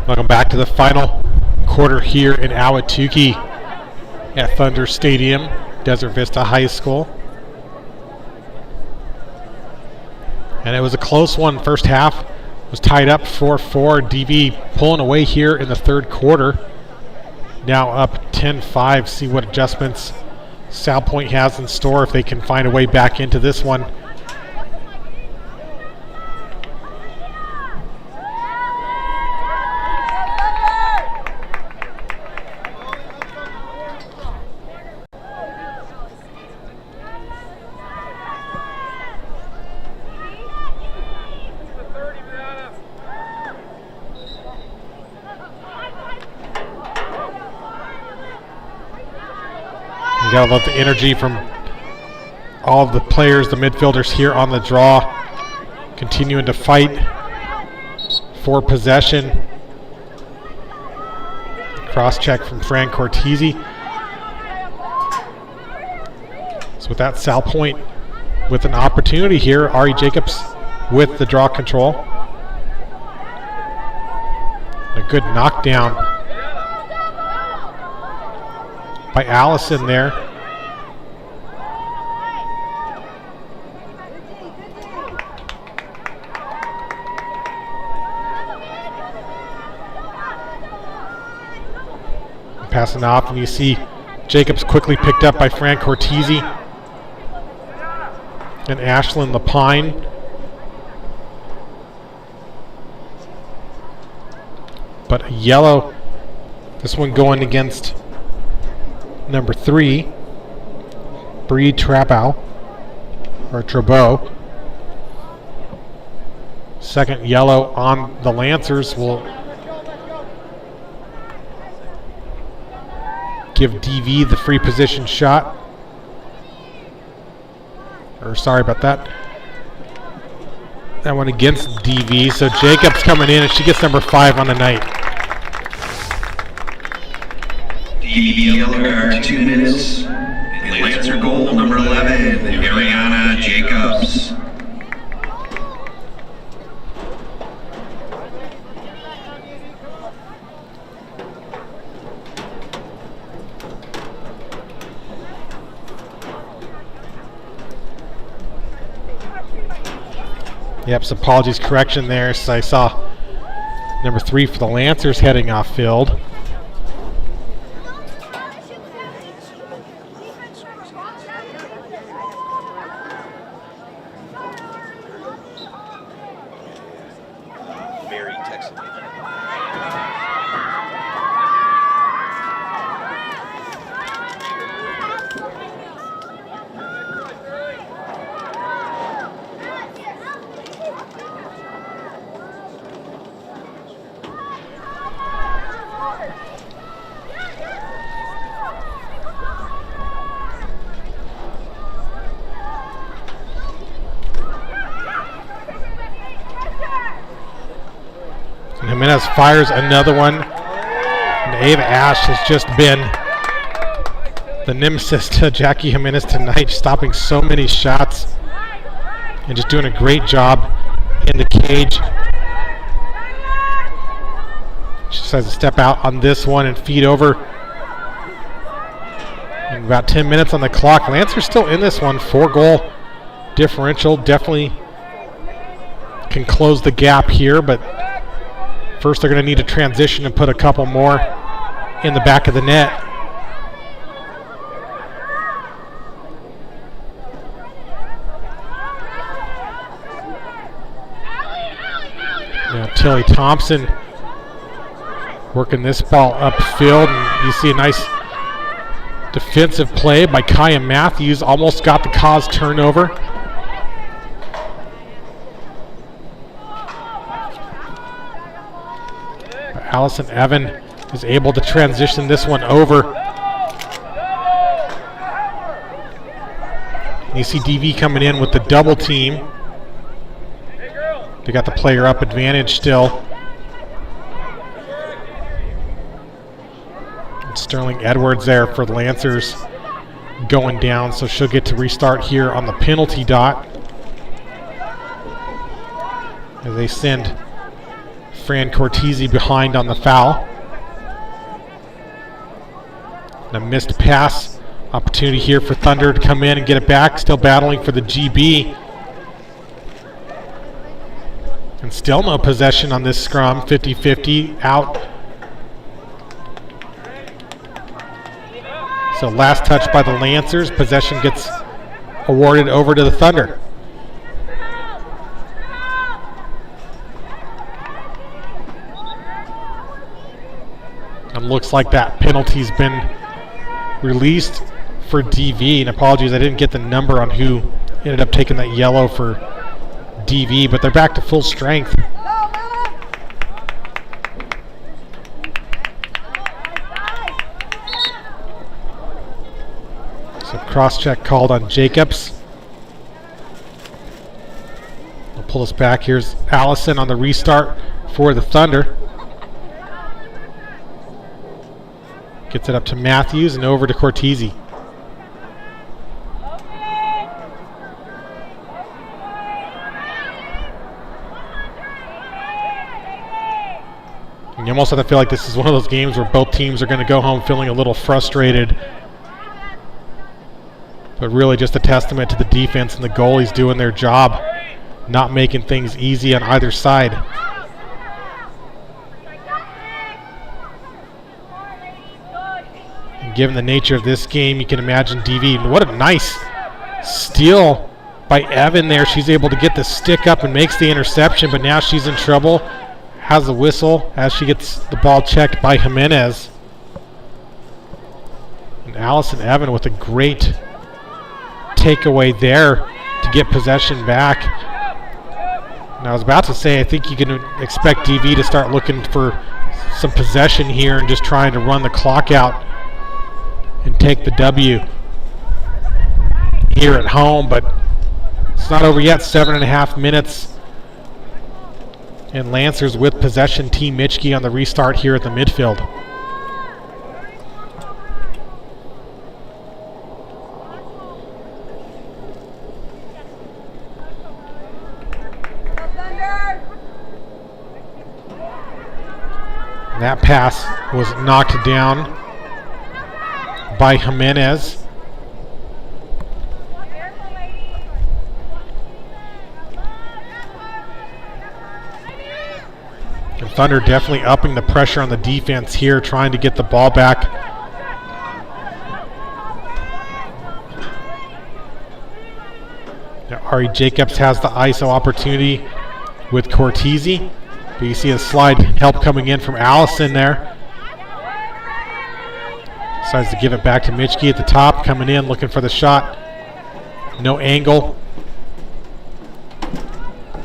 Welcome back to the final quarter here in Ahwatukee at Thunder Stadium, Desert Vista High School. And it was a close one. First half was tied up 4-4. DV pulling away here in the third quarter. Now up 10-5. See what adjustments Salpointe has in store if they can find a way back into this one. You gotta love the energy from all of the players, the midfielders here on the draw, continuing to fight for possession. Cross check from Fran Cortese. So with that, Salpointe with an opportunity here. Ari Jacobs with the draw control. A good knockdown by Allison there. Passing off, and you see Jacobs quickly picked up by Fran Cortese and Ashlyn Lapine. But a yellow, this one going against number 3, Bree Trabow, or Trabeau. Second yellow on the Lancers will give DV the free position shot. Or sorry about that. That one against DV. So Jacobs coming in, and she gets number 5 on the night. DV yellow card, 2 minutes. And Lancer goal number 11, Ariana Jacobs. Yep, so apologies, correction there. So I saw number 3 for the Lancers heading off field. Mary texted me. And Jimenez fires another one. And Ava Ash has just been the nemesis to Jackie Jimenez tonight, stopping so many shots and just doing a great job in the cage. She decides to step out on this one and feed over. And about 10 minutes on the clock. Lancer's still in this one. 4-goal differential. Definitely can close the gap here, but first they're going to need to transition and put a couple more in the back of the net. Now Tilly Thompson working this ball upfield, and you see a nice defensive play by Kaya Matthews. Almost got the cause turnover. Allison Evan is able to transition this one over. You see DV coming in with the double team. They got the player up advantage still. And Sterling Edwards there for the Lancers going down, so she'll get to restart here on the penalty dot as they send Fran Cortese behind on the foul. And a missed pass opportunity here for Thunder to come in and get it back. Still battling for the GB. And still no possession on this scrum. 50-50 out. So last touch by the Lancers. Possession gets awarded over to the Thunder. And looks like that penalty's been released for DV. And apologies, I didn't get the number on who ended up taking that yellow for DV, but they're back to full strength. So cross-check called on Jacobs. I'll pull us back. Here's Allison on the restart for the Thunder. Gets it up to Matthews and over to Cortese. And you almost have to feel like this is one of those games where both teams are going to go home feeling a little frustrated. But really just a testament to the defense and the goalies doing their job, not making things easy on either side. Given the nature of this game, you can imagine DV. What a nice steal by Evan there. She's able to get the stick up and makes the interception, but now she's in trouble. Has the whistle as she gets the ball checked by Jimenez. And Allison Evan with a great takeaway there to get possession back. And I was about to say, I think you can expect DV to start looking for some possession here and just trying to run the clock out and take the W here at home, but it's not over yet. 7.5 minutes And Lancers with possession. Team Michke on the restart here at the midfield. And that pass was knocked down by Jimenez. And Thunder definitely upping the pressure on the defense here, trying to get the ball back. Now Ari Jacobs has the ISO opportunity with Cortese. But you see a slide help coming in from Allison there. Decides to give it back to Michke at the top, coming in, looking for the shot. No angle,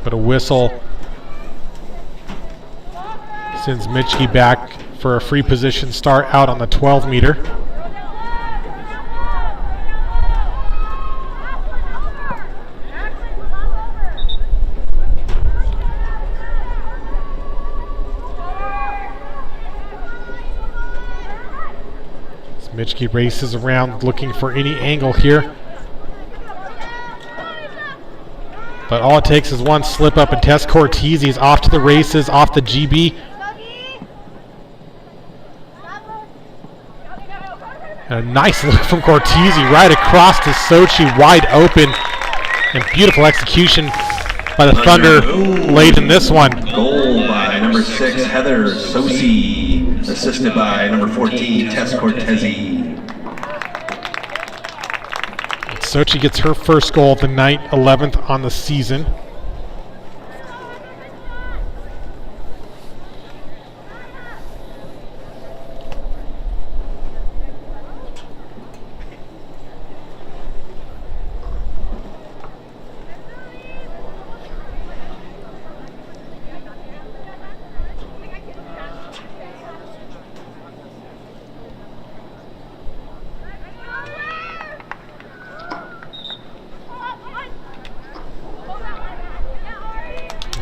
but a whistle sends Michke back for a free position start out on the 12 meter. Michke races around looking for any angle here. But all it takes is one slip up, and Tess Cortese's off to the races, off the GB. And a nice look from Cortese right across to Sochi, wide open. And beautiful execution by the Thunder late in this one. Goal by number 6, Heather Sosi, assisted by number 14, Tess Cortese. Sochi gets her first goal of the night, 11th on the season.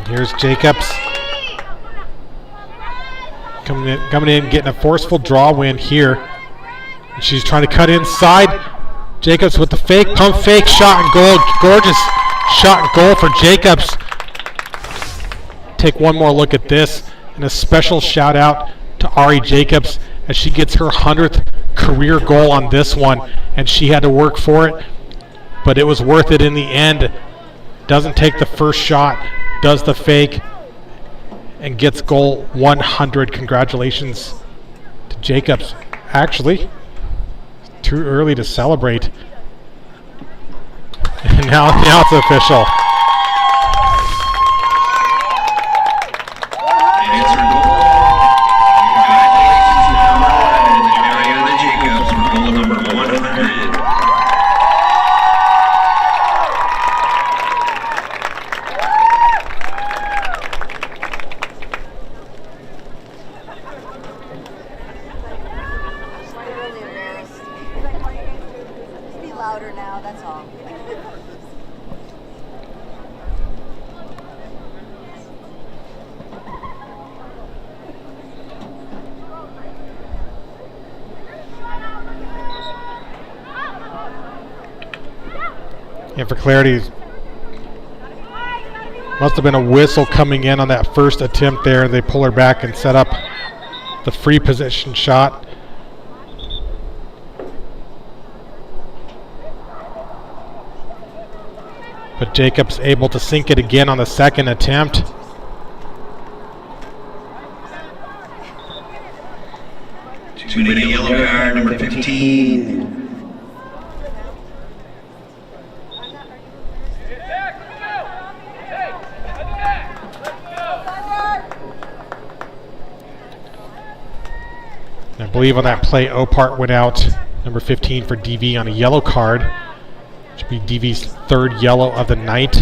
Here's Jacobs coming in, getting a forceful draw win here. And she's trying to cut inside. Jacobs with the fake, pump fake, shot and goal. Gorgeous shot and goal for Jacobs. Take one more look at this, and a special shout out to Ari Jacobs as she gets her 100th career goal on this one, and she had to work for it, but it was worth it in the end. Doesn't take the first shot, does the fake, and gets goal 100. Congratulations to Jacobs. Actually, too early to celebrate. And now it's official. And it's her goal. Congratulations, number 1, Ariana Jacobs, with goal number 100. Louder now, that's all. And for clarity, must have been a whistle coming in on that first attempt there. They pull her back and set up the free position shot. But Jacobs able to sink it again on the second attempt. Too many yellow card, number 15. I believe on that play, Opart went out, number 15 for DV on a yellow card. Should be DV's third yellow of the night.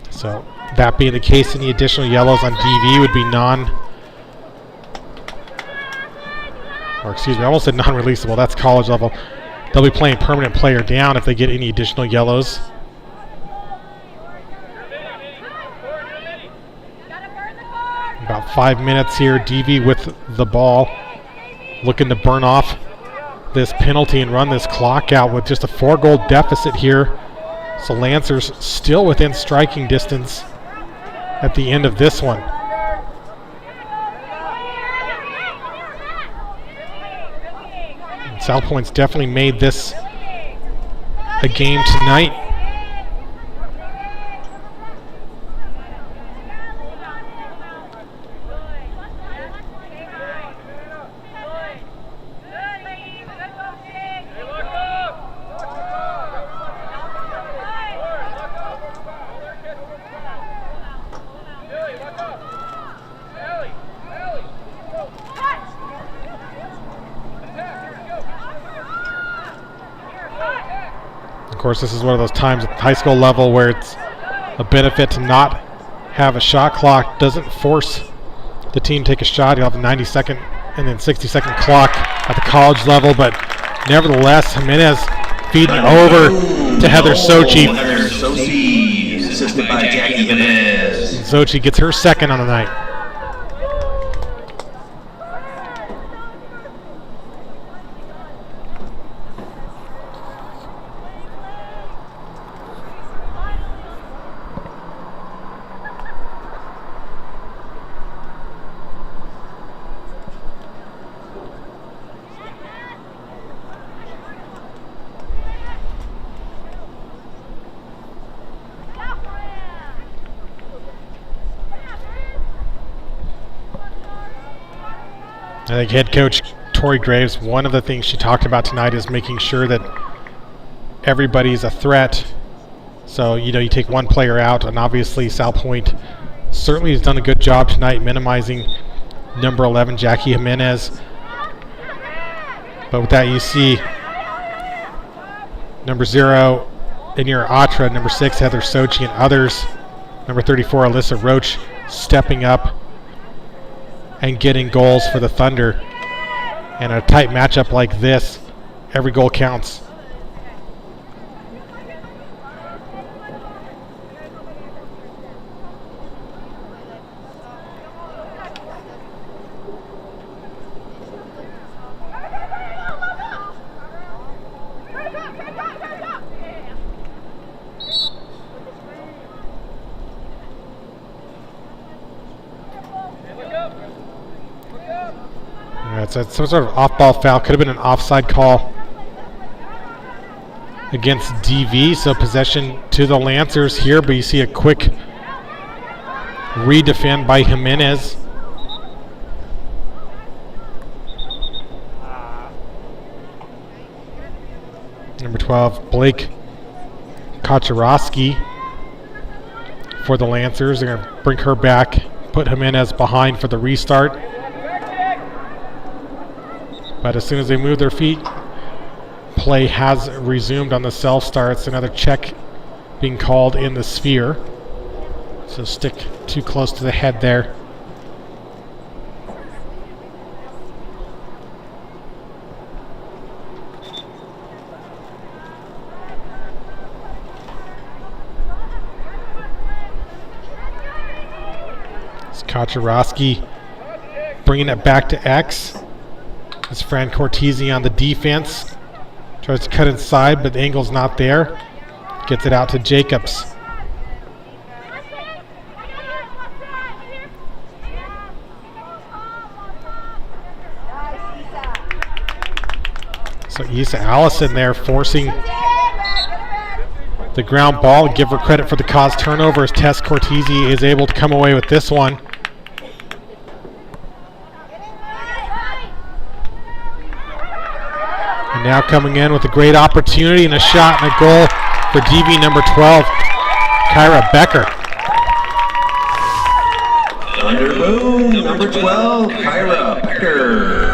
So that being the case, any additional yellows on DV would be I almost said non-releasable. That's college level. They'll be playing permanent player down if they get any additional yellows. About 5 minutes here. DV with the ball, looking to burn off this penalty and run this clock out with just a 4-goal deficit here. So Lancers still within striking distance at the end of this one. And Salpointe's definitely made this a game tonight. Of course, this is one of those times at the high school level where it's a benefit to not have a shot clock. Doesn't force the team to take a shot. You'll have a 90-second and then 60-second clock at the college level, but nevertheless, Jimenez feeding over to Heather Sochi. Heather Sochi, assisted by Jackie Jimenez. Sochi gets her second on the night. I think head coach Tori Graves, one of the things she talked about tonight is making sure that everybody's a threat. So, you take one player out, and obviously Salpointe certainly has done a good job tonight minimizing number 11, Jackie Jimenez. But with that, you see number 0, Inira Atra, number 6, Heather Sochi, and others. Number 34, Alyssa Roach, stepping up and getting goals for the Thunder. And a tight matchup like this, every goal counts. It's some sort of off-ball foul. Could have been an offside call against DV. So possession to the Lancers here, but you see a quick redefend by Jimenez. Number 12, Blake Kaczorowski for the Lancers. They're going to bring her back, put Jimenez behind for the restart. But as soon as they move their feet, play has resumed on the self-starts. Another check being called in the sphere. So stick too close to the head there. It's Kaczorowski bringing it back to X. It's Fran Cortese on the defense. Tries to cut inside, but the angle's not there. Gets it out to Jacobs. So Issa Allison there forcing the ground ball. Give her credit for the cause turnover as Tess Cortese is able to come away with this one. And now coming in with a great opportunity and a shot and a goal for DV number 12, Kyra Becker. Thunder boom, number 12, Kyra Becker.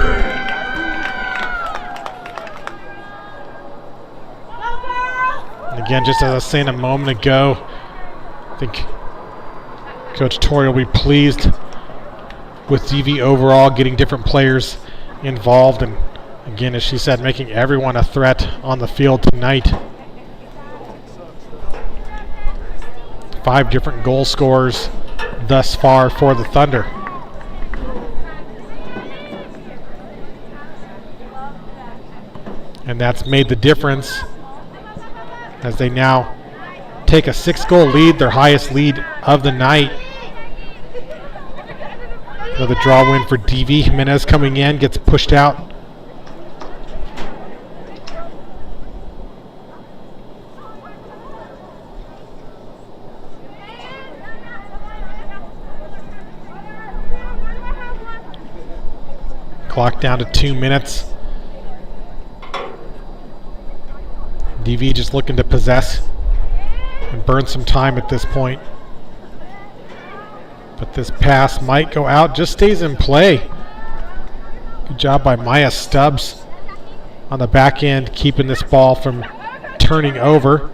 And again, just as I was saying a moment ago, I think Coach Torrey will be pleased with DV overall, getting different players involved, and again, as she said, making everyone a threat on the field tonight. 5 different goal scorers thus far for the Thunder. And that's made the difference as they now take a 6-goal lead, their highest lead of the night. Another draw win for DV. Jimenez coming in, gets pushed out. Clock down to 2 minutes. DV just looking to possess and burn some time at this point. But this pass might go out, just stays in play. Good job by Maya Stubbs on the back end, keeping this ball from turning over.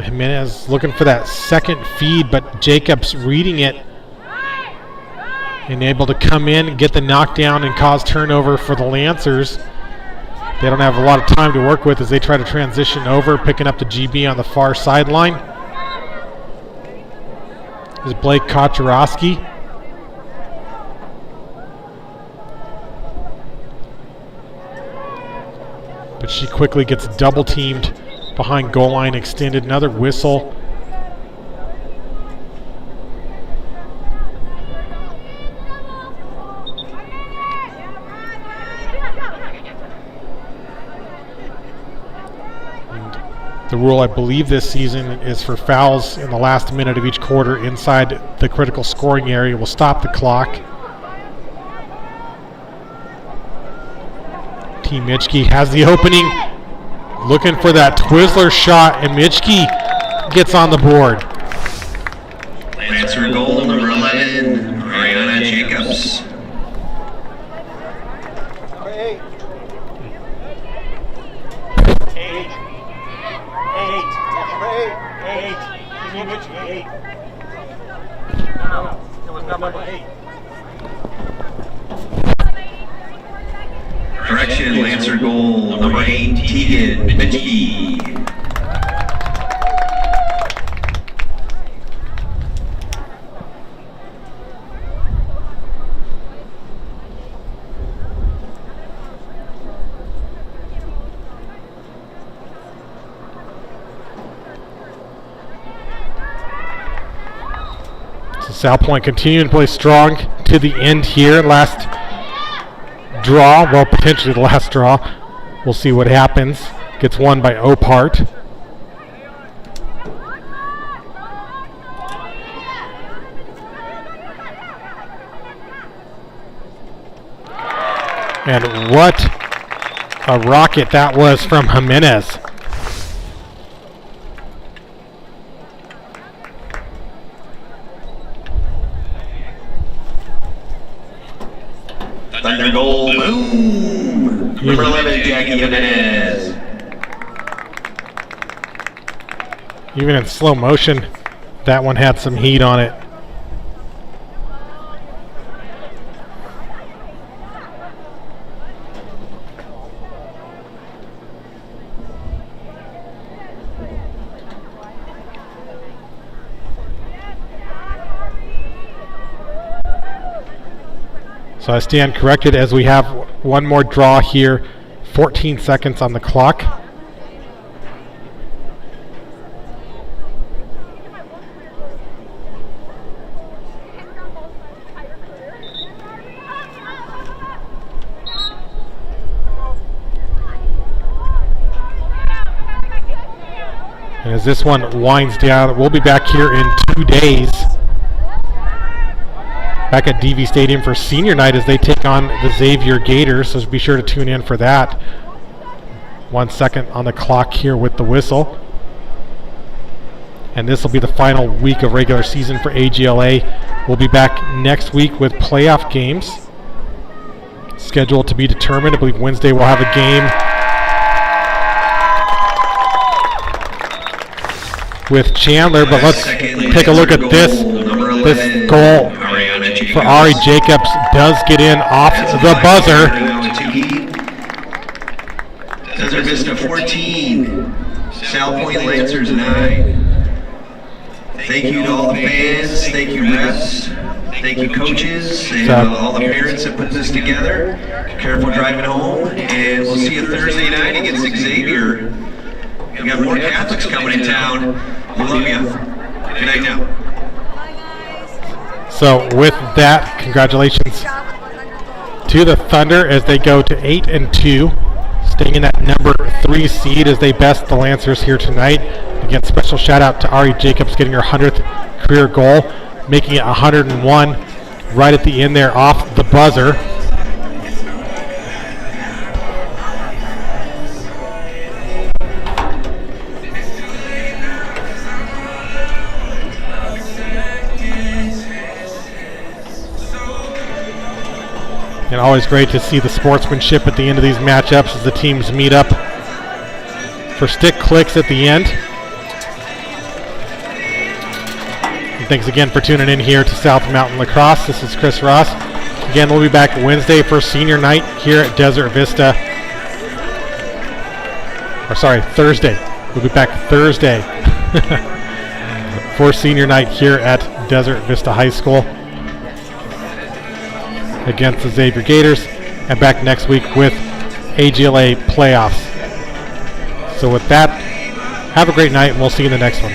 Jimenez looking for that second feed, but Jacobs reading it and able to come in and get the knockdown and cause turnover for the Lancers. They don't have a lot of time to work with as they try to transition over, picking up the GB on the far sideline. This is Blake Koczarowski. But she quickly gets double teamed behind goal line, extended. Another whistle. The rule, I believe, this season is for fouls in the last minute of each quarter inside the critical scoring area will stop the clock. Team Mitchke has the opening, looking for that Twizzler shot, and Mitchke gets on the board. Lancer goal number 11, Ariana Jacobs. Correction, Lancer goal number 8, Tegan Mitchke. Salpointe continuing to play strong to the end here. Last draw, well, potentially the last draw. We'll see what happens. Gets won by Opart. And what a rocket that was from Jimenez. Thunder goal, boom! Number 11, Jackie Jimenez. Even in slow motion, that one had some heat on it. So I stand corrected as we have one more draw here, 14 seconds on the clock. And as this one winds down, we'll be back here in 2 days. Back at DV Stadium for senior night as they take on the Xavier Gators, so be sure to tune in for that. 1 second on the clock here with the whistle. And this will be the final week of regular season for AGLA. We'll be back next week with playoff games. Scheduled to be determined. I believe Wednesday we'll have a game with Chandler, but let's take a look at this. This goal for Ari Jacobs does get in off the buzzer. Desert Vista 14, Salpointe Lancers 9. Thank you to all the fans. Thank you, refs. Thank you, coaches, and all the parents that put this together. Careful driving home, and we'll see you Thursday night against Xavier. We got more Catholics coming in town. We love you. Good night now. So with that, congratulations to the Thunder as they go to 8-2, staying in that number 3 seed as they best the Lancers here tonight. Again, special shout out to Ari Jacobs getting her 100th career goal, making it 101 right at the end there off the buzzer. And always great to see the sportsmanship at the end of these matchups as the teams meet up for stick clicks at the end. And thanks again for tuning in here to South Mountain Lacrosse. This is Chris Ross. Again, we'll be back Wednesday for senior night here at Desert Vista. Or sorry, Thursday. We'll be back Thursday for senior night here at Desert Vista High School against the Xavier Gators, and back next week with AGLA playoffs. So with that, have a great night, and we'll see you in the next one.